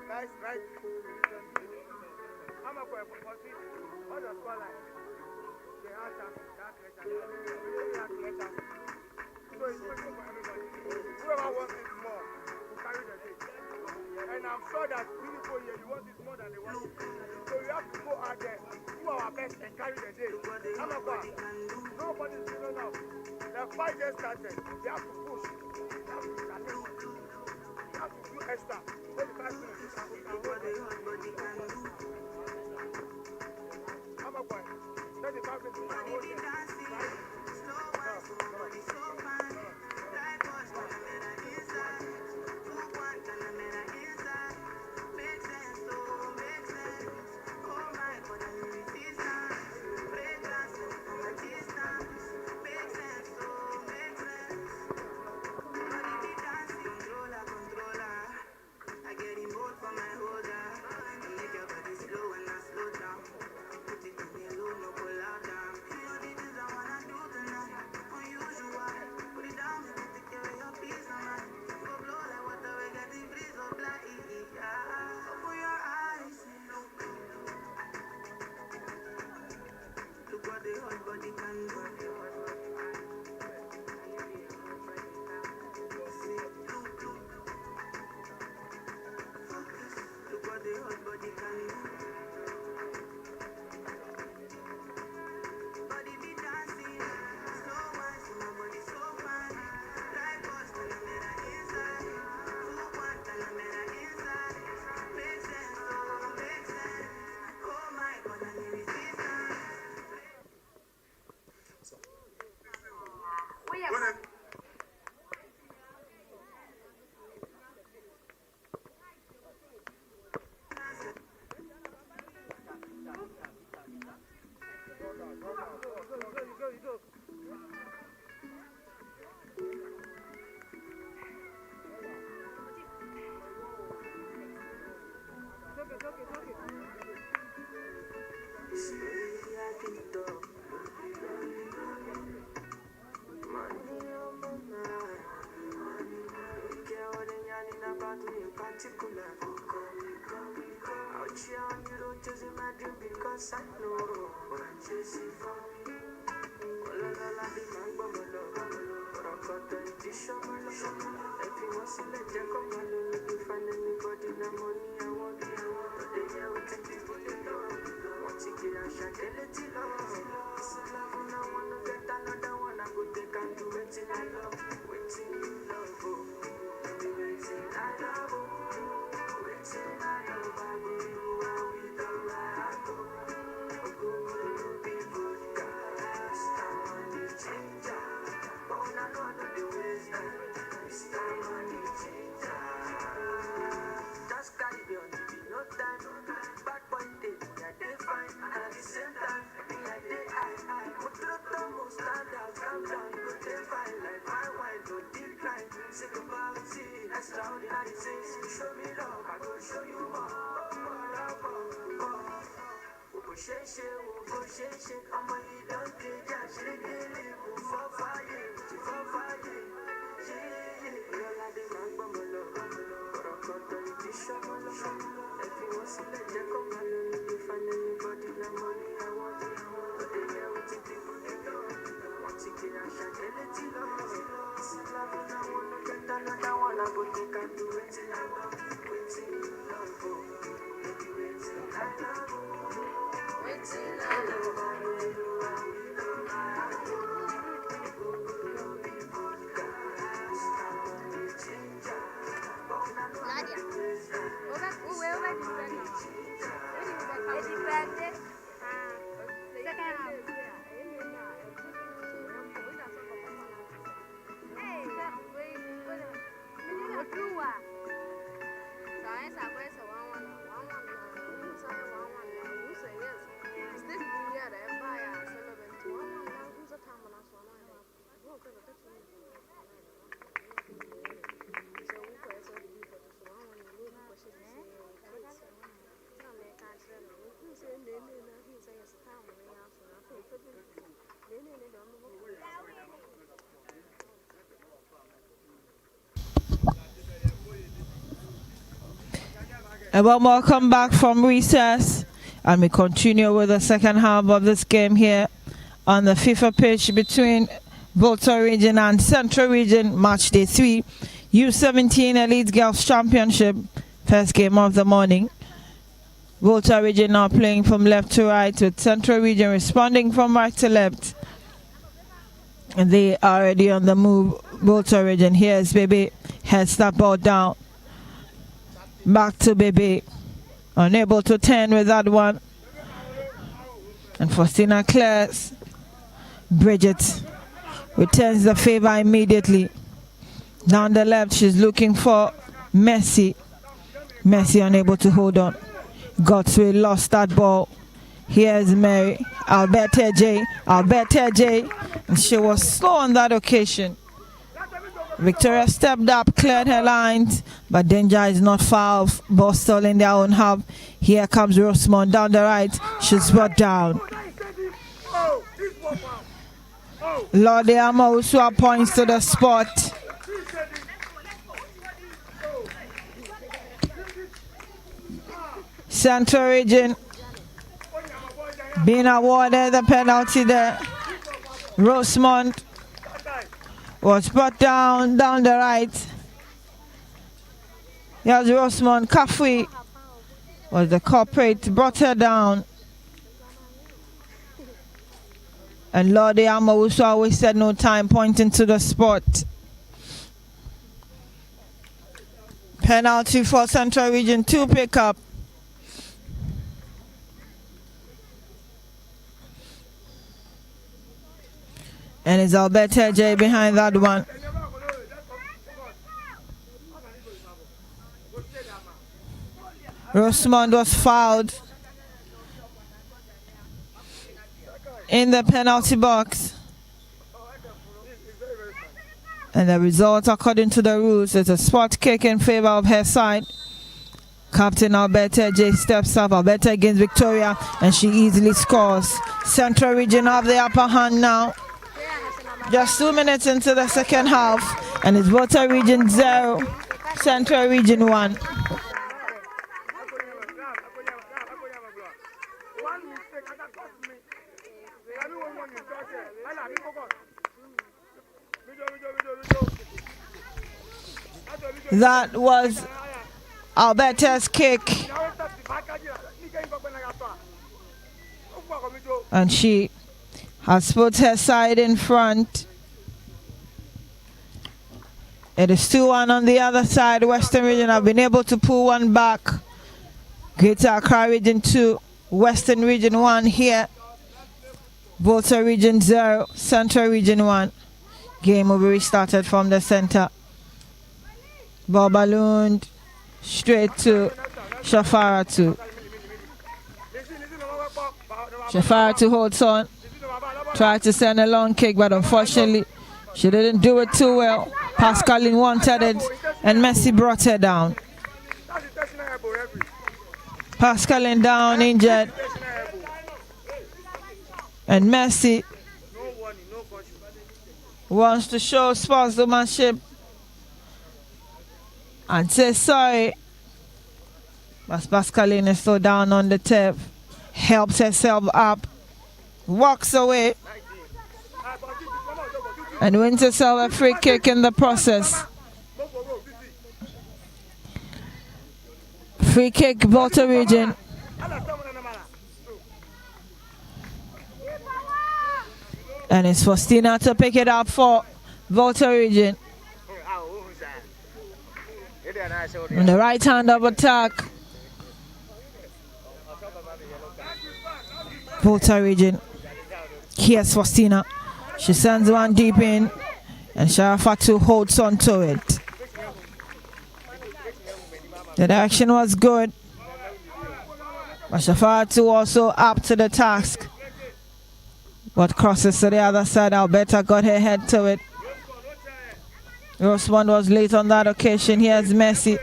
Guys, right? I'm a boy for see all the spotlight. They have that letter. So it's waiting for everybody. Whoever wants it more will carry the day. And I'm sure that people here, you want it more than they want it. So you have to go out there, do our best and carry the day. I'm a boy. Nobody's giving up. The fight just started. They have to push. They have to challenge. They have to do extra. 25 minutes. I'm a boy. 35 minutes. Because I know what I'm chasing for. All of the land in my bubble, but I got the edition. If you want to let them come along, if you find anybody, the money I want, but they hear what you people they love. Want to get a shot, they let it love. It's a love, and I want to get another one. I go take and do it in I love, waiting in love, baby, waiting I love, waiting I love, I will do with the right. Extraordinary things, show me love, I will show you more. I'm a don't get just really for fire. You're like the man from below, but I got the edition. If you want to let them come along, if you find anybody, the money I want, but they hear what you people they know. Want to get a shot, they let it love. It's a love, and I want to get another one, I go take and do it in love, waiting in love, baby, waiting I love. Nadia, go back. Oh, where am I? And one more come back from recess, and we continue with the second half of this game here on the FIFA pitch between Volta region and Central region, match day 3, U-17 Elite Girls Championship, first game of the morning. Volta region now playing from left to right, with Central region responding from right to left. And they are already on the move. Volta region, here's Baby, heads that ball down. Back to Baby, unable to turn with that one. And Faustina clears. Bridget returns the favor immediately. Down the left, she's looking for Messi. Messi unable to hold on. Godswill lost that ball. Here's Mary. Alberta J. And she was slow on that occasion. Victoria stepped up, cleared her lines, but danger is not far off. Ball still in their own half. Here comes Rosemont down the right. She's brought down. Lord Amouswa points to the spot. Central region being awarded the penalty there. Rosemont was brought down the right. Here's Rosemont. Kafui was the culprit, brought her down. And Lord Amouswa wasted no time pointing to the spot. Penalty for Central region to pick up. And it's Alberta J behind that one. Rosemont was fouled in the penalty box. And the result, according to the rules, is a spot kick in favor of her side. Captain Alberta J steps up. Alberta gains Victoria, and she easily scores. Central region have the upper hand now. Just 2 minutes into the second half, and it's Volta region 0, Central region 1. That was Alberta's kick, and she has put her side in front. It is 2-1 on the other side. Western region have been able to pull one back. Greater Accra region 2, Western region 1 here. Volta region 0, Central region 1. Game will be restarted from the center. Ball ballooned straight to Shafara 2. Shafara 2 holds on. Tried to send a long kick, but unfortunately she didn't do it too well. Pascaline wanted it, and Messi brought her down. Pascaline down, injured. And Messi wants to show sportsmanship and say sorry. But Pascaline is still down on the turf. Helps herself up. Walks away. And wins herself a free kick in the process. Free kick, Volta region. And it's Faustina to pick it up for Volta region. On the right hand of attack. Volta region. Here's Faustina. She sends one deep in, and Sharafatu holds on to it. The direction was good, but Sharafatu also up to the task. But crosses to the other side. Alberta got her head to it. Rosemont was late on that occasion. Here's Messi.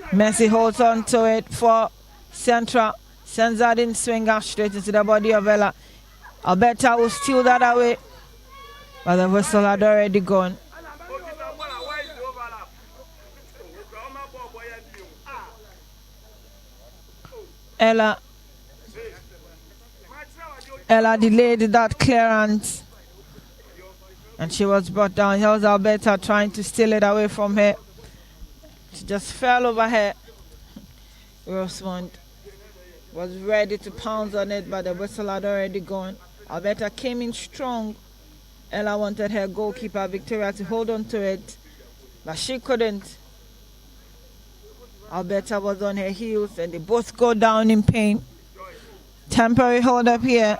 Messi holds on to it for Central. Sends that in swinger straight into the body of Ella. Alberta will steal that away, but the whistle had already gone. Ella delayed that clearance and she was brought down. Here was Alberta trying to steal it away from her. She just fell over her. Rosemont was ready to pounce on it, but the whistle had already gone. Alberta came in strong. Ella wanted her goalkeeper Victoria to hold on to it, but she couldn't. Alberta was on her heels and they both go down in pain. Temporary hold up here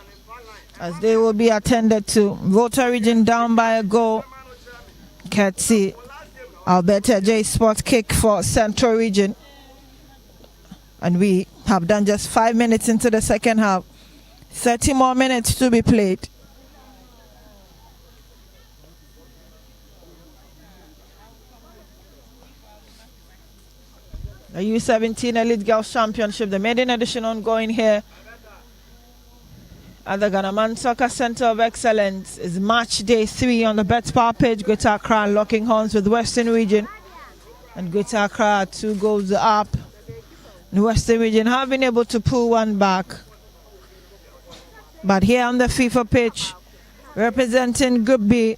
as they will be attended to. Volta region down by a goal. Can't see. Alberta J Sport kick for Central region. And we have done just 5 minutes into the second half. 30 more minutes to be played. The U-17 Elite Girls Championship, the maiden edition ongoing here at the Ghana Soccer Center of Excellence. Is match day 3 on the BetSpar page. Greater Accra locking horns with Western Region. And Greater Accra 2 goals up. The Western Region have been able to pull one back. But here on the FIFA pitch, representing Group B,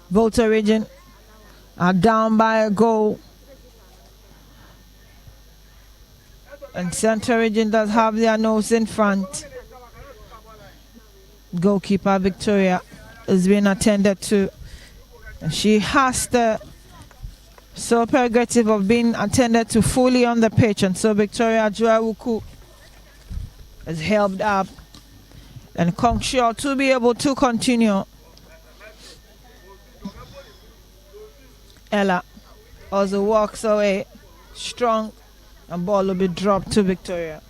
Volta region are down by a goal. And Central region does have their nose in front. Goalkeeper Victoria is being attended to. And she has the sole prerogative of being attended to fully on the pitch. And so Victoria Juawuku is helped up and Kongshaw to be able to continue. Ella also walks away strong and ball will be dropped to Victoria.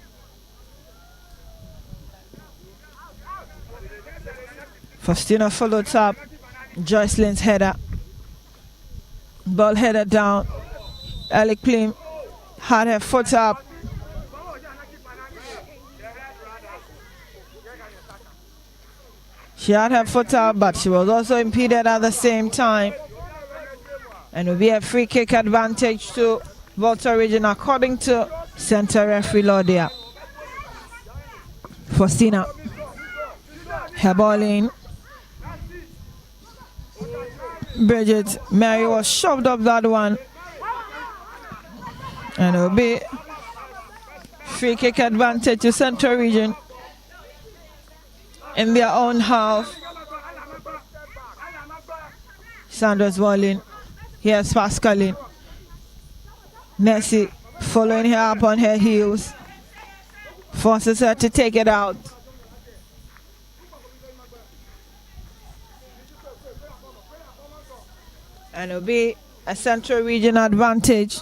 Faustina followed up. Joycelyn's header. Ball headed down. Ellie Klim had her foot up. She had her foot up, but she was also impeded at the same time. And it will be a free kick advantage to Volta region according to center referee Laudia. Faustina. Her ball in. Bridget Mary was shoved up that one. And it will be free kick advantage to Central region in their own half. Sandra's ball in. Here's Pascaline. Messi following her up on her heels. Forces her to take it out. And it'll be a Central region advantage.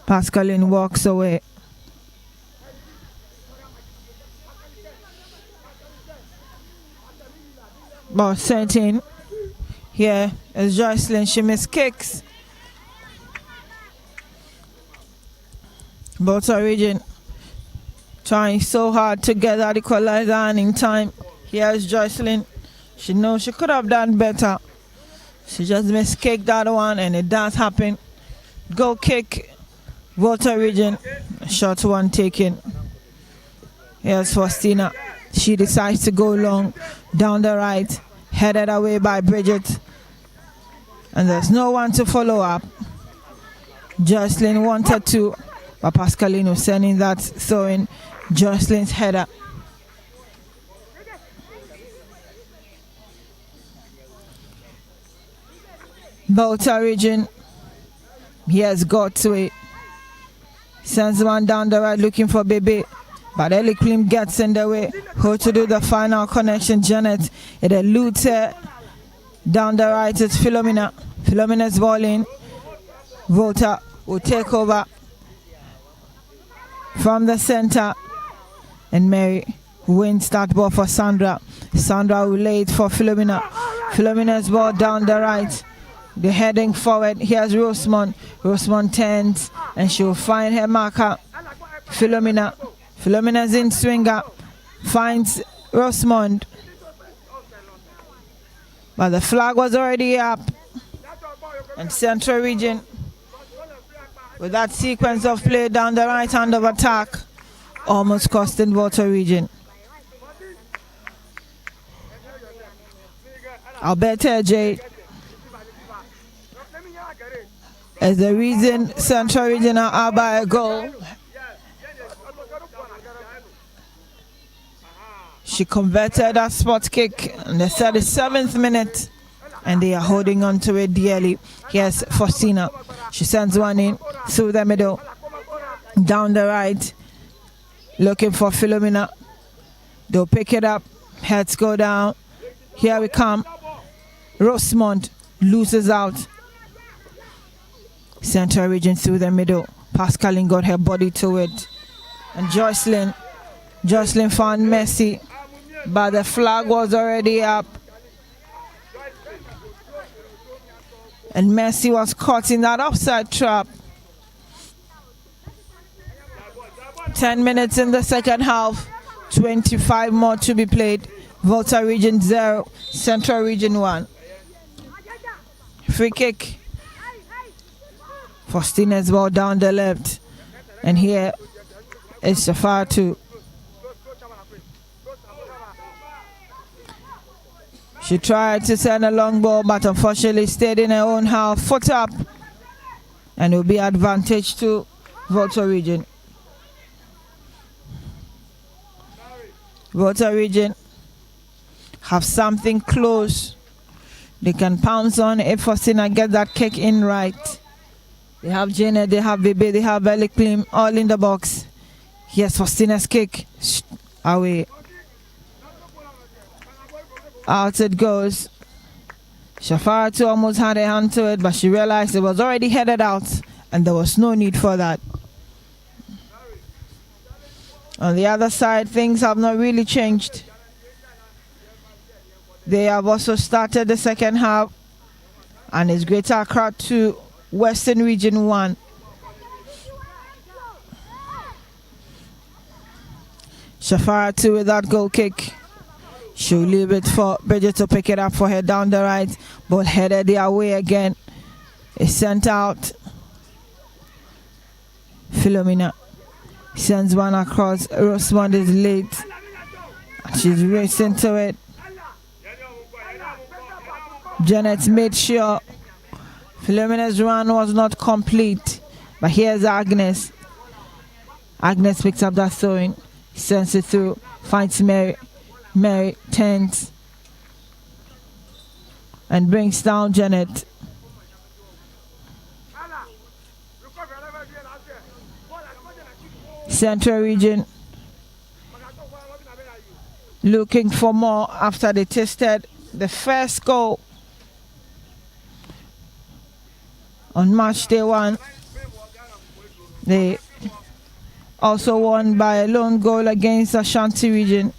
Pascaline walks away. Ball 17. Here is Joycelyn. She missed kicks. Volta region trying so hard to get that equalizer and in time. Here's Joycelyn. She knows she could have done better. She just miskicked that one and it does happen. Goal kick. Volta region. Short one taken. Here's Faustina. She decides to go long down the right. Headed away by Bridget. And there's no one to follow up. Joycelyn wanted to, but Pascaline was sending that throwing Joycelyn's header. Volta region. He has got to it. Sends one down the right looking for Bebe. But Ellie Klim gets in the way. How to do the final connection, Janet. It eludes her. Down the right is Philomena. Philomena's ball in. Volta will take over from the center. And Mary wins that ball for Sandra. Sandra will lay it for Philomena. Philomena's ball down the right. They're heading forward. Here's Rosemont. Rosemont turns and she'll find her marker. Philomena. Philomena's in swinger. Finds Rosemont. But the flag was already up. And Central region with that sequence of play down the right hand of attack almost costing Volta region. Alberta J is the reason Central Region are out by a goal. She converted that spot kick in the 37th minute, and they are holding on to it dearly. Here's Faustina. She sends one in through the middle, down the right, looking for Philomena. They'll pick it up. Heads go down. Here we come. Rosemont loses out. Central Region through the middle. Pascaline got her body to it. And Jocelyn found Messi, but the flag was already up. And Messi was caught in that offside trap. 10 minutes in the second half. 25 more to be played. Volta Region 0, Central Region 1. Free kick. Faustina's ball down the left. And here is Safatu. She tried to send a long ball, but unfortunately stayed in her own half. Foot up. And it will be advantage to Volta Region. Volta Region have something close they can pounce on if Faustina get that kick in right. They have Janet, they have Bebe, they have Ellie Klim, all in the box. Yes, Faustina's kick. Away. Out it goes. Shafaratu almost had a hand to it, but she realized it was already headed out and there was no need for that. On the other side, things have not really changed. They have also started the second half, and it's Greater Accra 2, Western Region 1. Shafaratu with that goal kick. She'll leave it for Bridget to pick it up for her down the right. Ball headed their way again. It's sent out. Philomena sends one across. Rosemont is late. She's racing to it. Janet made sure Philomena's run was not complete. But here's Agnes. Agnes picks up that throwing. Sends it through. Finds Mary. Mary turns and brings down Janet. Central Region looking for more after they tasted the first goal on match day 1. They also won by a lone goal against Ashanti Region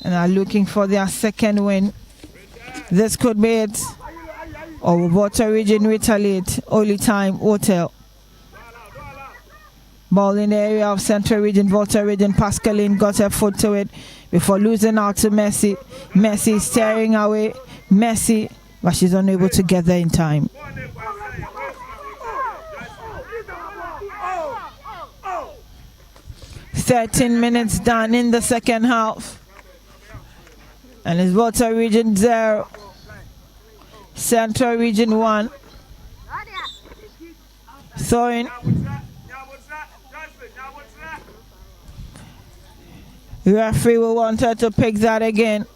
and are looking for their second win. This could be it, or will Volta Region retaliate? Only time will tell. Ball in the area of Central Region. Volta Region. Pascaline got her foot to it before losing out to Messi. Messi staring away. Messi, but she's unable to get there in time. "13 minutes done in the second half. And it's Volta Region 0, Central Region 1. Throwing. The referee will want her to pick that again.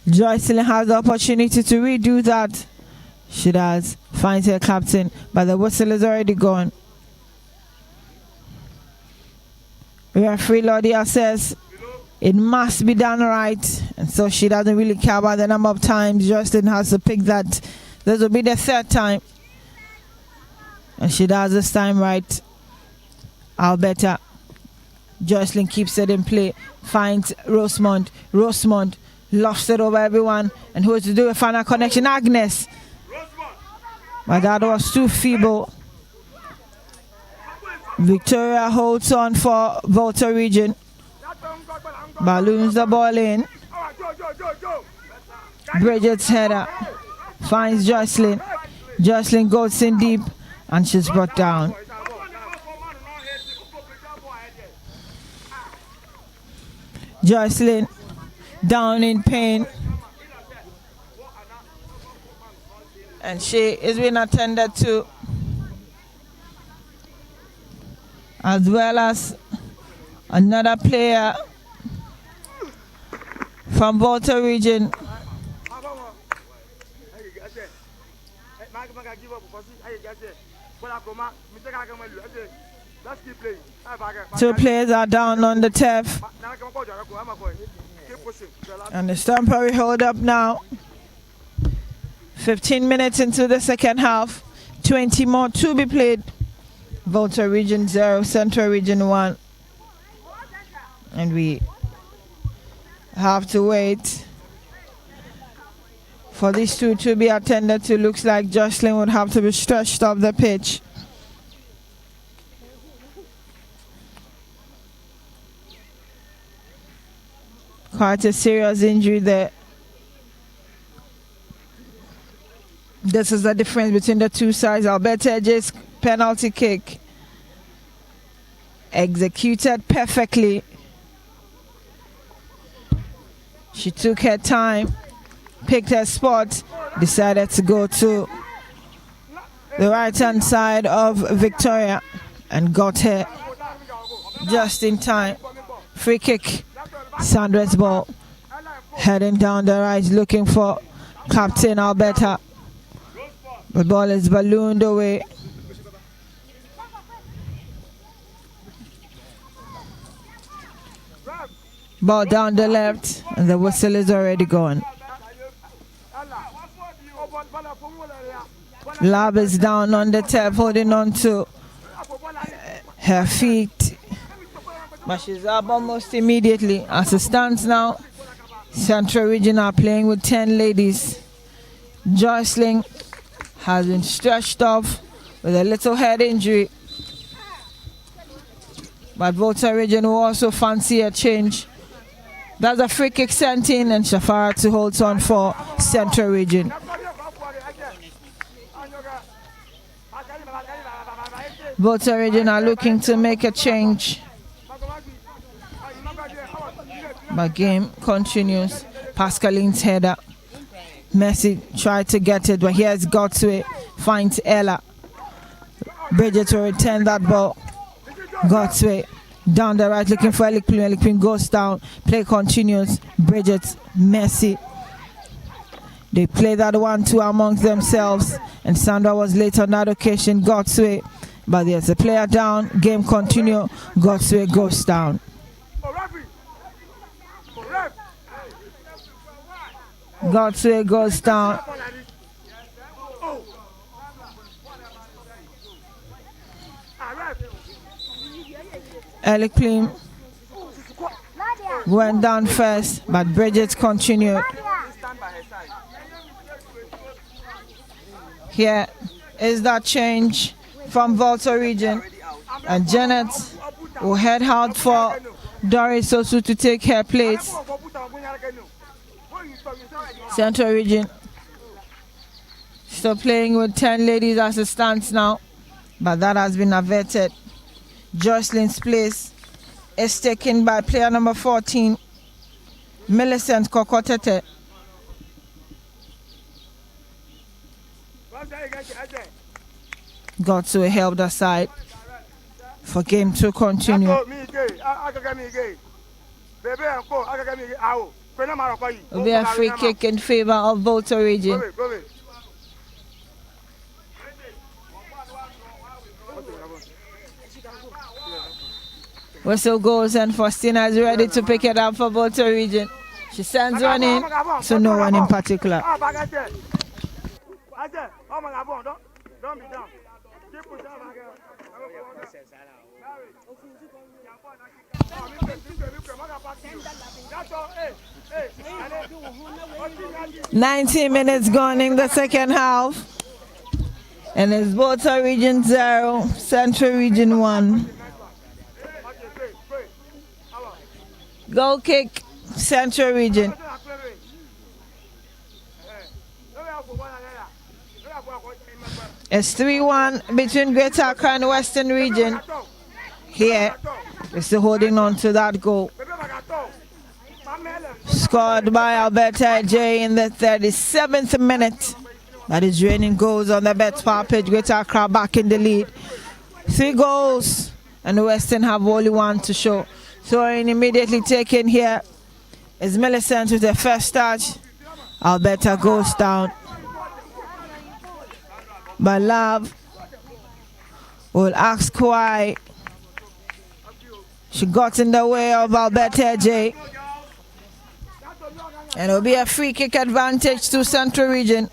Joycelyn has the opportunity to redo that. She does. Finds her captain, but the whistle is already gone. Referee Laudia says it must be done right, and so she doesn't really care about the number of times Joycelyn has to pick that. This will be the third time, and she does this time right. Alberta. Joycelyn keeps it in play, finds Rosemont. Rosemont lofts it over everyone, and who is to do a final connection? Agnes. But that was too feeble. Victoria holds on for Volta Region. Balloons the ball in. Bridget's header finds Joycelyn. Jocelyn goes in deep and she's brought down. Jocelyn down in pain. And she is being attended to, as well as another player from Volta region. Two players are down on the turf. And it's temporary hold up now. 15 minutes into the second half. 20 more to be played. Volta region 0, Central region 1. And we have to wait for these two to be attended to. Looks like Jocelyn would have to be stretched off the pitch. Quite a serious injury there. This is the difference between the two sides. Alberta Edge's penalty kick executed perfectly. She took her time, picked her spot, decided to go to the right hand side of Victoria and got her just in time. Free kick, Sandra's ball, heading down the right looking for Captain Alberta. The ball is ballooned away. Ball down the left, and the whistle is already gone. Lab is down on the turf, holding on to her feet. But she's up almost immediately. As it stands now, Central Region are playing with 10 ladies. Jocelyn has been stretched off with a little head injury. But Volta region will also fancy a change. That's a free kick sent in, and Shafara to hold on for Central region. Volta region are looking to make a change. But game continues. Pascaline's header. Messi tried to get it, but here's Godsway. Finds Ella. Bridget will return that ball. Godsway down the right looking for Elik Plim. Elik Plim goes down. Play continues. Bridget, Messi. They play that 1-2 amongst themselves. And Sandra was late on that occasion. Godsway. But there's a player down. Game continue. Godsway goes down. Godsway goes down. Elik Plim went down first, but Bridget continued. Here is that change from Volta region, and Janet will head out for Doris Osu to take her place. Central region still playing with 10 ladies as it stands now, but that has been averted. Jocelyn's place is taken by player number 14, Millicent Kokotete. Got to help the side for game to continue. Will be a free kick in favor of Volta region. Whistle goes and Faustina is ready to pick it up for Volta region. She sends one in to no one in particular. "19 minutes gone in the second half, and it's Volta region 0, Central region 1. Goal kick, Central region. It's 3-1 between Greater Accra and Western Region. Here, we're still holding on to that goal. Scored by Alberta J in the 37th minute. That is raining goals on the bet power page. Greater Accra back in the lead. 3 goals, and the Western have only 1 to show. Throwing immediately taken here is Millicent with the first touch. Alberta goes down. But Love will ask why she got in the way of Alberta J. And it will be a free kick advantage to Central Region.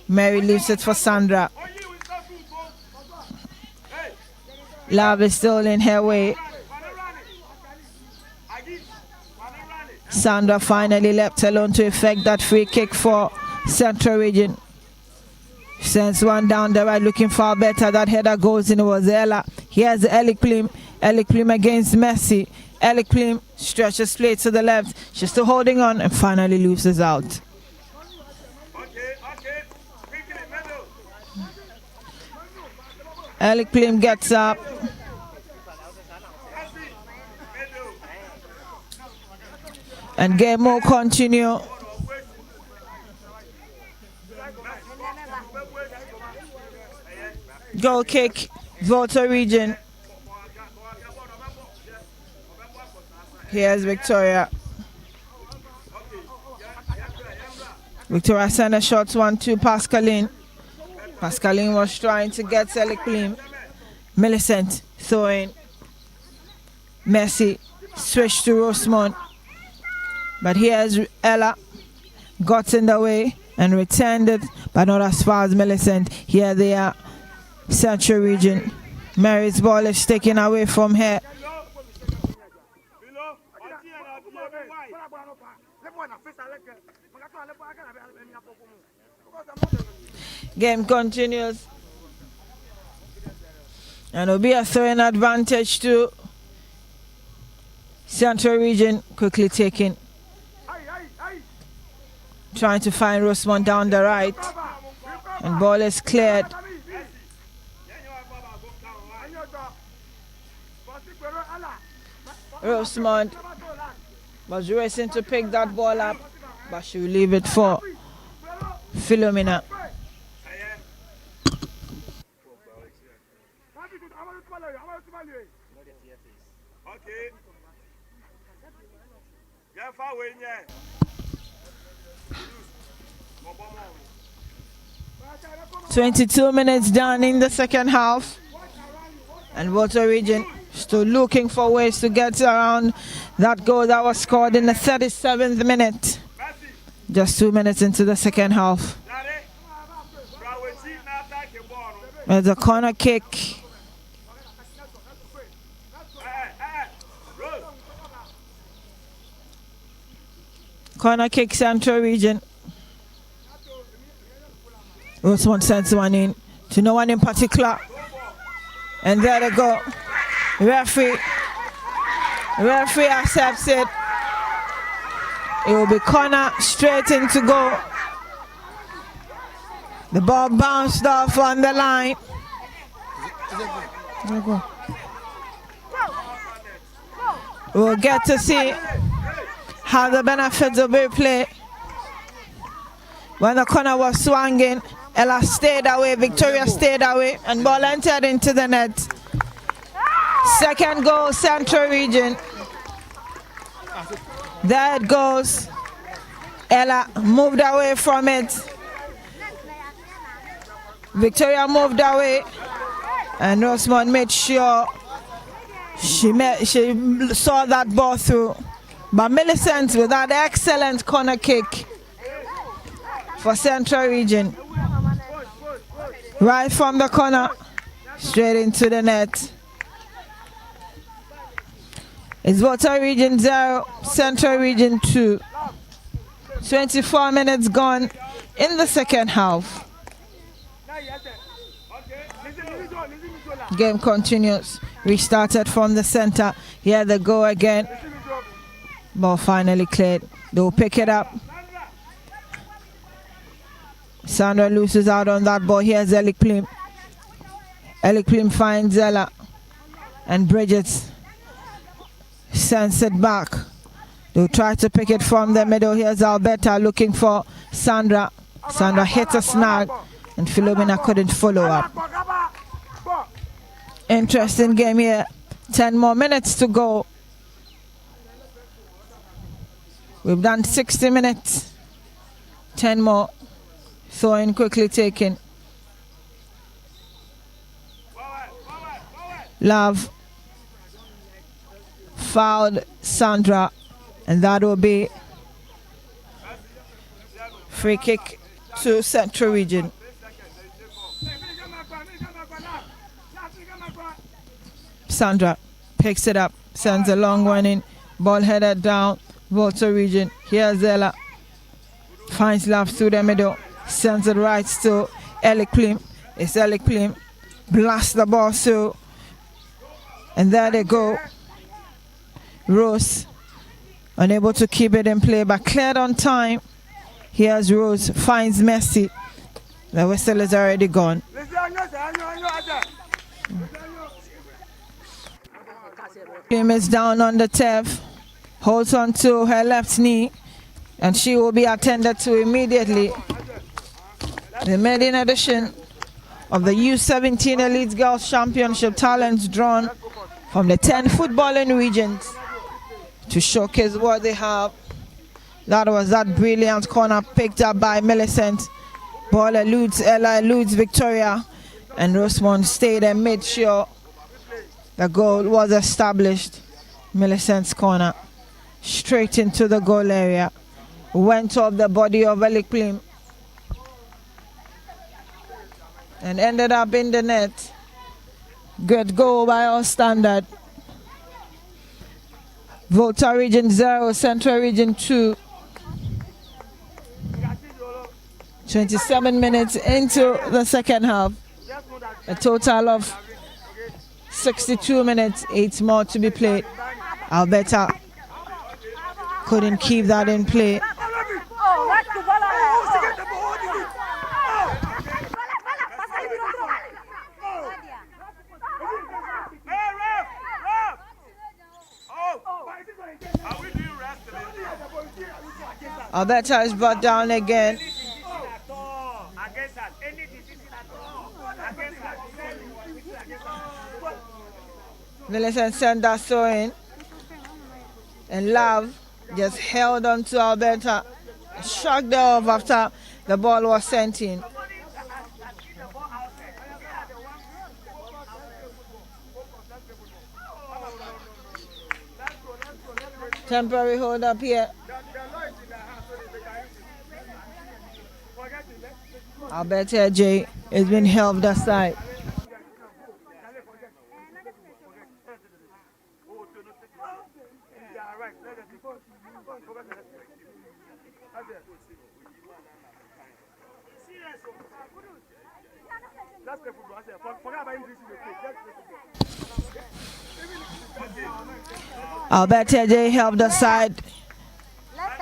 Mary leaves it for Sandra. Love is still in her way. Sandra finally left alone to effect that free kick for Central Region. Sends one down the right looking for better. That header goes in. It was Ella. Here's Ellie Klim. Ellie Klim against Messi. Ellie Klim stretches play to the left. She's still holding on and finally loses out. Ellie Klim gets up. And game will continue. Goal kick, Volta Region. Here's Victoria. Victoria sent a shot 1-2 Pascaline. Pascaline was trying to get Ellie Klim. Millicent throwing. Messi switched to Rosemont. But here's Ella. Got in the way and returned it, but not as far as Millicent. Here they are. Central Region. Mary's ball is taken away from her. Game continues. And it'll be a throwing advantage to Central Region. Quickly taken. Trying to find Rosemont down the right. And ball is cleared. Rosemont was racing to pick that ball up, but she will leave it for Philomena. Okay. 22 minutes done in the second half, and Volta Region still looking for ways to get around that goal that was scored in the 37th minute. Just 2 minutes into the second half. There's a corner kick. Corner kick, Central Region. Rosemont sends one in to no one in particular. And there they go. Referee accepts it. It will be corner straight into goal. The ball bounced off on the line. We'll get to see how the benefits will be played. When the corner was swinging, Ella stayed away, Victoria stayed away, and ball entered into the net. Second goal, Central Region. There it goes. Ella moved away from it. Victoria moved away, and Rosemont made sure she saw that ball through. But Millicent with that excellent corner kick for Central Region. Right from the corner, straight into the net. It's Volta Region 0, Central Region 2. 24 minutes gone in the second half. Game continues. Restarted from the center. Here they go again. Ball finally cleared. They'll pick it up. Sandra loses out on that ball. Here's Ellie Klim. Ellie Klim finds Ella. And Bridget sends it back. They'll try to pick it from the middle. Here's Alberta looking for Sandra. Sandra hit a snag. And Philomena couldn't follow up. Interesting game here. 10 more minutes to go. We've done 60 minutes. 10 more. Throwing quickly taken. Love fouled Sandra, and that will be free kick to Central Region. Sandra picks it up, sends a long one in, ball headed down, Volta Region. Here's Ella, finds Love through the middle, sends it right to Ellie Klim. It's Ellie Klim, blasts the ball through, and there they go. Rose unable to keep it in play, but cleared on time. Here's Rose, finds Messi. The whistle is already gone. Kim is down on the turf, holds on to her left knee, and she will be attended to immediately. The maiden edition of the U-17 Elite Girls Championship talents drawn from the 10 footballing regions to showcase what they have. That was that brilliant corner picked up by Millicent. Ball eludes Ella, eludes Victoria, and Rosemont stayed and made sure the goal was established. Millicent's corner straight into the goal area, went off the body of Ellie Klim and ended up in the net. Good goal by our standard. Volta Region 0, Central Region 2. 27 minutes into the second half. A total of 62 minutes, 8 more to be played. Alberta couldn't keep that in play. Alberta is brought down again. Millicent sent that throw in, and Love just held on to Alberta, shrugged her off after the ball was sent in. Temporary hold up here. Alberta J has been held aside. Alberta J helped aside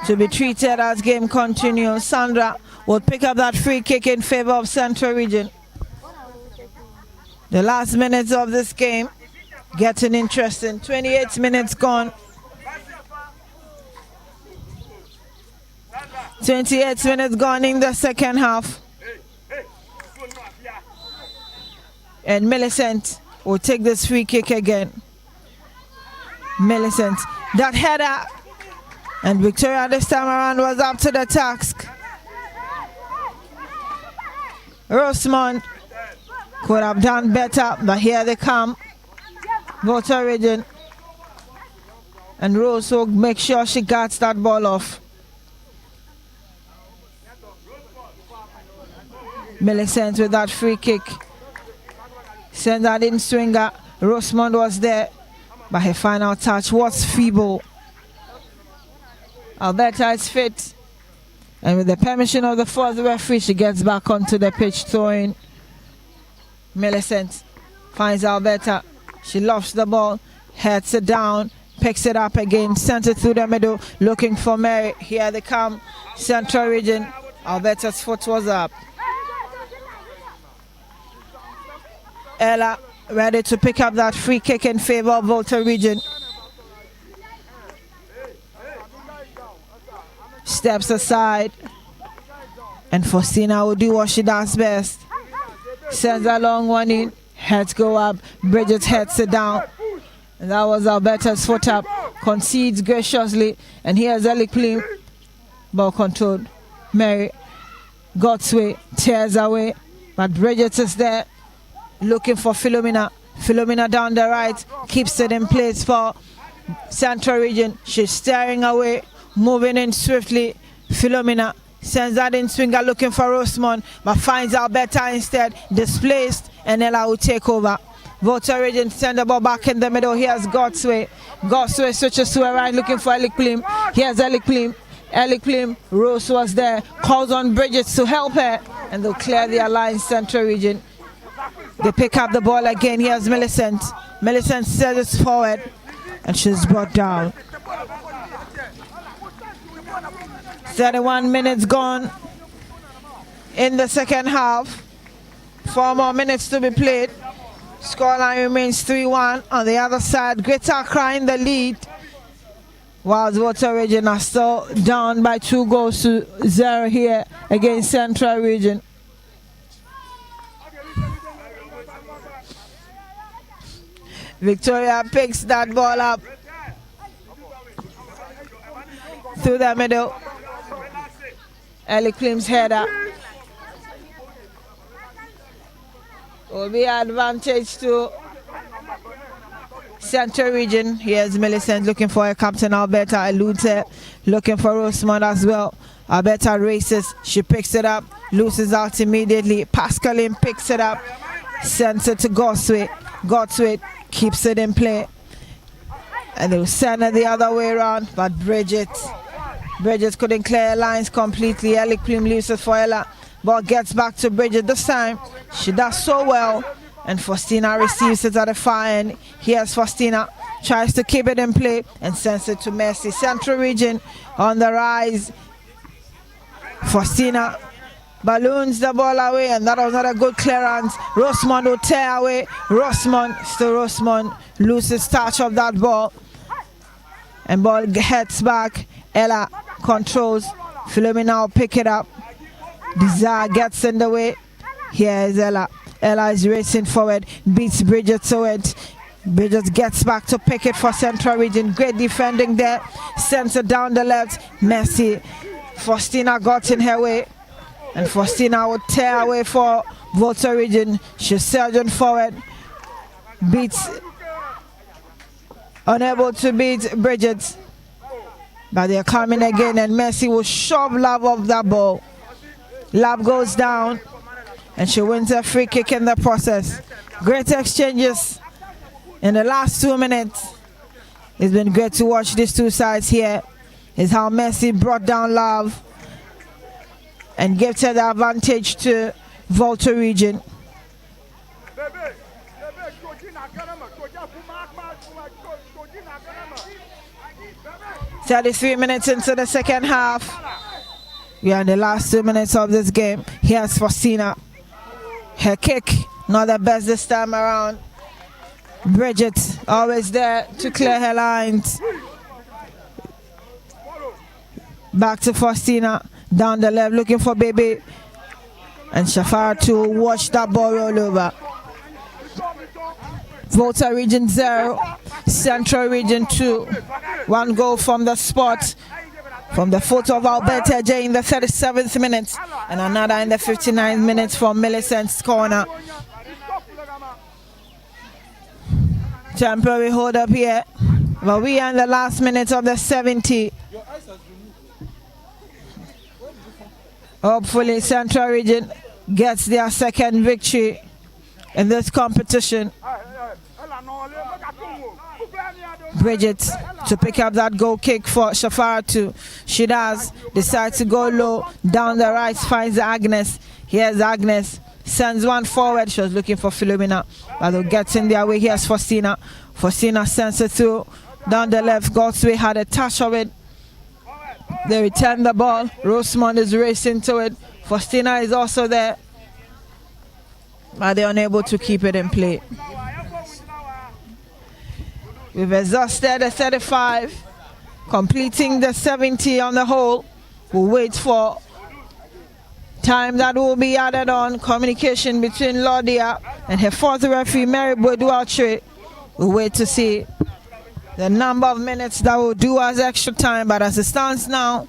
to be treated as game continues. Sandra will pick up that free kick in favor of Central Region. The last minutes of this game getting interesting. 28 minutes gone. 28 minutes gone in the second half. And Millicent will take this free kick again. Millicent, that header, and Victoria this time around was up to the task. Rosemont could have done better, but here they come. Volta Region, and Rose will make sure she guards that ball off. Millicent with that free kick. Send that in swinger. Rosemont was there, but her final touch was feeble. Alberta is fit, and with the permission of the fourth referee, she gets back onto the pitch throwing. Millicent finds Alberta. She lofts the ball, heads it down, picks it up again, sends it through the middle, looking for Mary. Here they come, Central Region. Alberta's foot was up. Ella ready to pick up that free kick in favor of Volta region. Steps aside. And Faustina will do what she does best. Sends a long one in. Heads go up. Bridget heads it down. And that was Alberta's foot up. Concedes graciously. And here's Ellie Plim. Ball controlled. Mary. Godsway. Tears away. But Bridget is there. Looking for Philomena. Philomena down the right. Keeps it in place for Central Region. She's staring away. Moving in swiftly. Philomena. Sends that in swinger looking for Rosemont, but finds Alberta instead, displaced, and Ella will take over. Volta region send the ball back in the middle. Here's Godsway. Godsway switches to her right looking for Ellie Plim. Here's Ellie Plim. Ellie Plim. Rose was there. Calls on Bridget to help her, and they'll clear the Alliance Central region. They pick up the ball again. Here's Millicent. Millicent sends it forward, and she's brought down. 31 minutes gone in the second half. 4 more minutes to be played. Scoreline remains 3-1. On the other side, Greater Accra in the lead, whilst Volta region are still down by 2-0 here against Central region. Victoria picks that ball up through the middle. Ellie Plim's header will be advantage to Central region. Here's Millicent looking for her captain Alberta. Eludes her, looking for Rosemont as well. Alberta races, she picks it up, loses out immediately. Pascaline picks it up, sends it to Godsway. Godsway keeps it in play, and they will send it the other way around, but Bridget couldn't clear lines completely. Ellie Plim leaves it for Ella. Ball gets back to Bridget this time. She does so well. And Faustina receives it at the far end. Here's Faustina. Tries to keep it in play and sends it to Mercy. Central region on the rise. Faustina balloons the ball away, and that was not a good clearance. Rosemont will tear away. Rosemont loses touch of that ball. And ball heads back. Ella controls. Philomena will pick it up. Desire gets in the way. Here is Ella. Ella is racing forward. Beats Bridget to it. Bridget gets back to pick it for Central region. Great defending there. Sends it down the left. Messi. Faustina got in her way. And Faustina will tear away for Volta region. She's surging forward. Beats. Unable to beat Bridget. But they're coming again, and Messi will shove Lab off that ball. Lab goes down, and she wins a free kick in the process. Great exchanges in the last 2 minutes. It's been great to watch these two sides here. Is how Messi brought down Love and gives her the advantage to Volta region. 33 minutes into the second half. We are in the last 2 minutes of this game. Here's Faustina. Her kick, not the best this time around. Bridget always there to clear her lines. Back to Faustina. Down the left looking for Baby. And Shafar to watch that ball roll over. Volta region 0, Central region 2. 1 goal from the spot, from the foot of Alberta J in the 37th minute, and another in the 59th minute from Millicent's corner. Temporary hold up here, but we are in the last minute of the 70. Hopefully Central region gets their second victory in this competition. Bridget to pick up that goal kick for Shafaratu. She does. Decides to go low. Down the right finds Agnes. Here's Agnes. Sends one forward. She was looking for Philomena. But it gets in their way. Here's Faustina. Faustina sends it through. Down the left. Godsway had a touch of it. They return the ball. Rosemont is racing to it. Faustina is also there. but they're unable to keep it in play. We've exhausted the 35, completing the 70 on the hole. We'll wait for time that will be added on. Communication between Laudia and her fourth referee, Mary Bodualtre. We'll wait to see the number of minutes that will do as extra time, but as it stands now,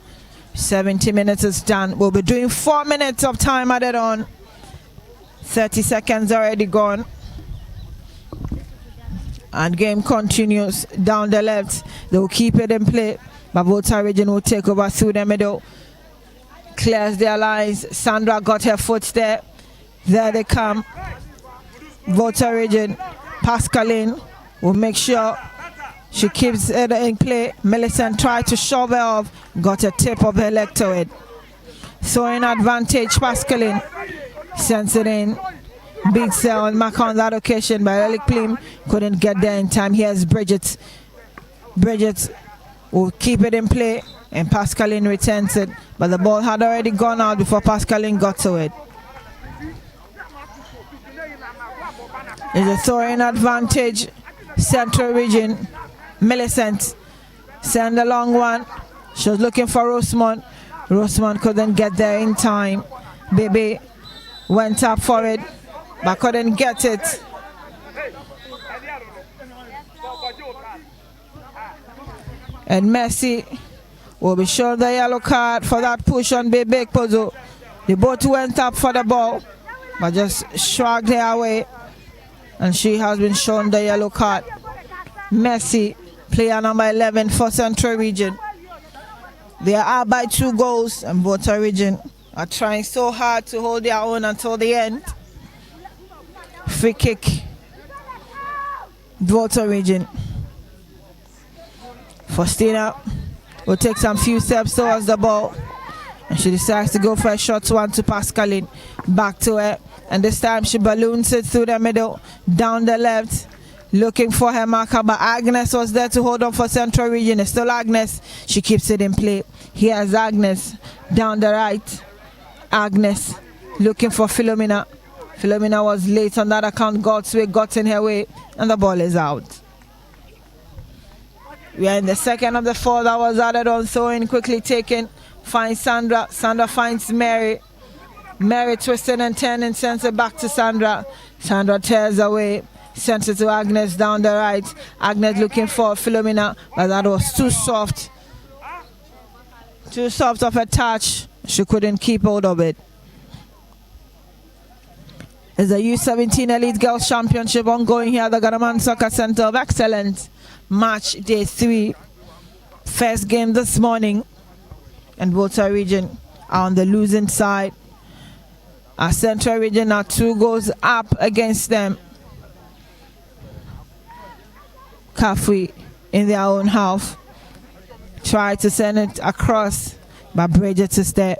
70 minutes is done. We'll be doing 4 minutes of time added on. 30 seconds already gone. And game continues down the left. They will keep it in play, but Volta region will take over through the middle. Clears their lines. Sandra got her foot there. There they come. Volta region. Pascaline will make sure she keeps it in play. Millicent tried to shove her off. Got a tip of her leg to it. So in advantage, Pascaline sends it in. Beats her on Mac on that occasion, but Relic Plim couldn't get there in time. Here's Bridget. Bridget will keep it in play, and Pascaline returns it, but the ball had already gone out before Pascaline got to it. It's a throwing advantage. Central region. Millicent send a long one. She was looking for Rosemont. Rosemont couldn't get there in time. Baby went up for it, but couldn't get it. And Messi will be shown the yellow card for that push on Bebe Pozo. They both went up for the ball, but just shrugged her away. And she has been shown the yellow card. Messi, player number 11 for Central Region. They are up by 2 goals, and Volta Region are trying so hard to hold their own until the end. Free kick, Volta Region. Faustina will take some few steps towards the ball, and she decides to go for a short one to Pascaline. Back to her, and this time she balloons it through the middle, down the left, looking for her marker, but Agnes was there to hold on for Central Region. It's still Agnes. She keeps it in play. Here's Agnes down the right. Agnes looking for Philomena. Philomena was late on that account. God's way got in her way, and the ball is out. We are in the second of the 4 that was added on. Throwing quickly taken. Finds Sandra. Sandra finds Mary. Mary twisting and turning, sends it back to Sandra. Sandra tears away. Sends it to Agnes down the right. Agnes looking for Philomena, but that was too soft. Too soft of a touch. She couldn't keep hold of it. It's the U-17 Elite Girls Championship ongoing here at the Ghana Soccer Center of Excellence. Match day 3. First game this morning. And Volta Region are on the losing side. Our Central Region are 2 goals up against them. Kafui in their own half. Try to send it across, but Bridget is there.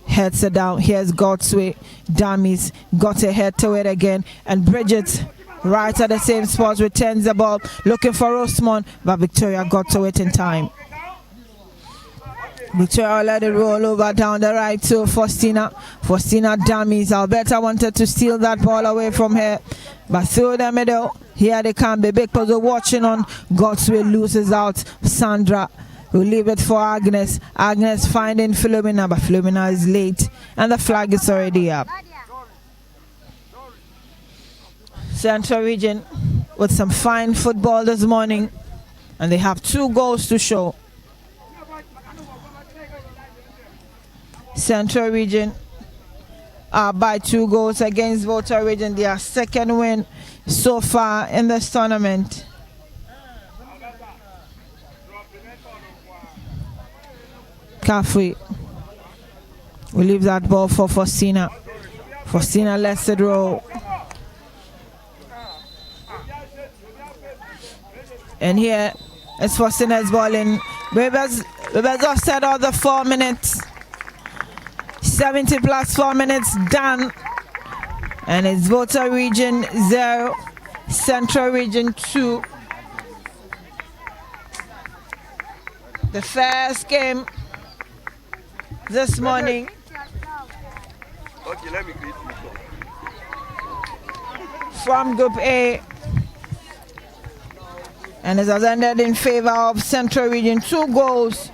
Heads it down. Here's God's way. Dummies got a head to it again. And Bridget, right at the same spot, returns the ball. Looking for Rosemont, but Victoria got to it in time. Victoria let it roll over down the right to Faustina. Faustina dummies. Alberta wanted to steal that ball away from her, but through the middle, here they come. The big puzzle watching on. God's way loses out. Sandra will leave it for Agnes. Agnes finding Philomena, but Philomena is late, and the flag is already up. Central Region with some fine football this morning, and they have 2 goals to show. Central Region are by 2 goals against Volta Region. Their second win so far in this tournament. Kafui will leave that ball for Faustina. Faustina lets it roll. And here it's Faustina's ball in. We've just said all the 4 minutes. 70 plus 4 minutes done. And it's Volta Region 0, Central Region 2. The first game this morning. Okay, let me greet you. from Group A. And it has ended in favor of Central Region. 2 goals.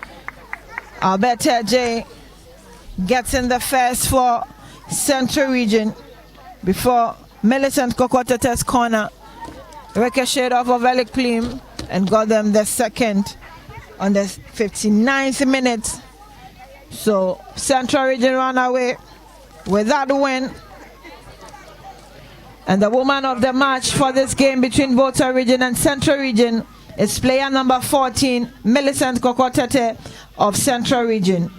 Alberta J gets in the first for Central Region before Millicent Kokotete's corner ricocheted off of Alec Plim and got them the second on the 59th minute. So Central Region ran away with that win. And the woman of the match for this game between Volta Region and Central Region is player number 14, Millicent Kokotete of Central Region.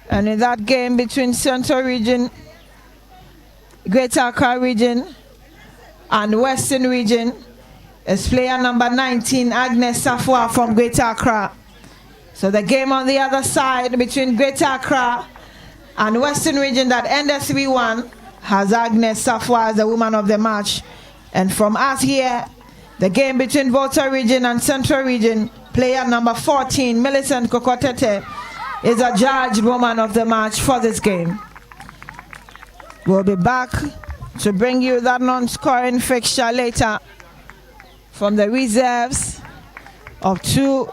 And in that game between Central Region, Greater Accra Region, and Western Region is player number 19, Agnes Safwa from Greater Accra. So the game on the other side between Greater Accra and Western Region that ended 3-1 has Agnes Safwa as the woman of the match. And from us here, the game between Volta Region and Central Region, player number 14, Millicent Kokotete, is a judge woman of the match for this game. We'll be back to bring you that non-scoring fixture later from the reserves of 2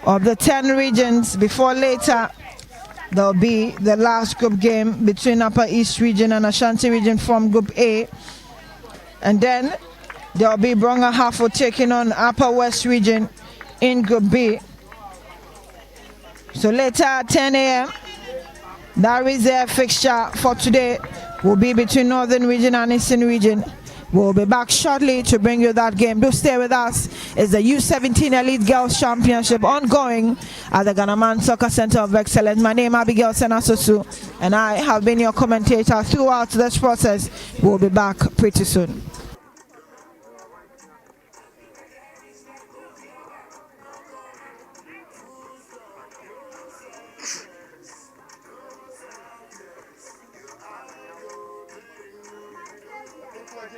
of the 10 regions before later there'll be the last group game between Upper East Region and Ashanti Region from Group A. And then there'll be Bronga Hafo taking on Upper West Region in Group B. So later at 10 a.m., that reserve fixture for today will be between Northern Region and Eastern Region. We'll be back shortly to bring you that game. Do stay with us. It's the U-17 Elite Girls Championship ongoing at the Ghana Soccer Center of Excellence. My name is Abigail Senasusu, and I have been your commentator throughout this process. We'll be back pretty soon.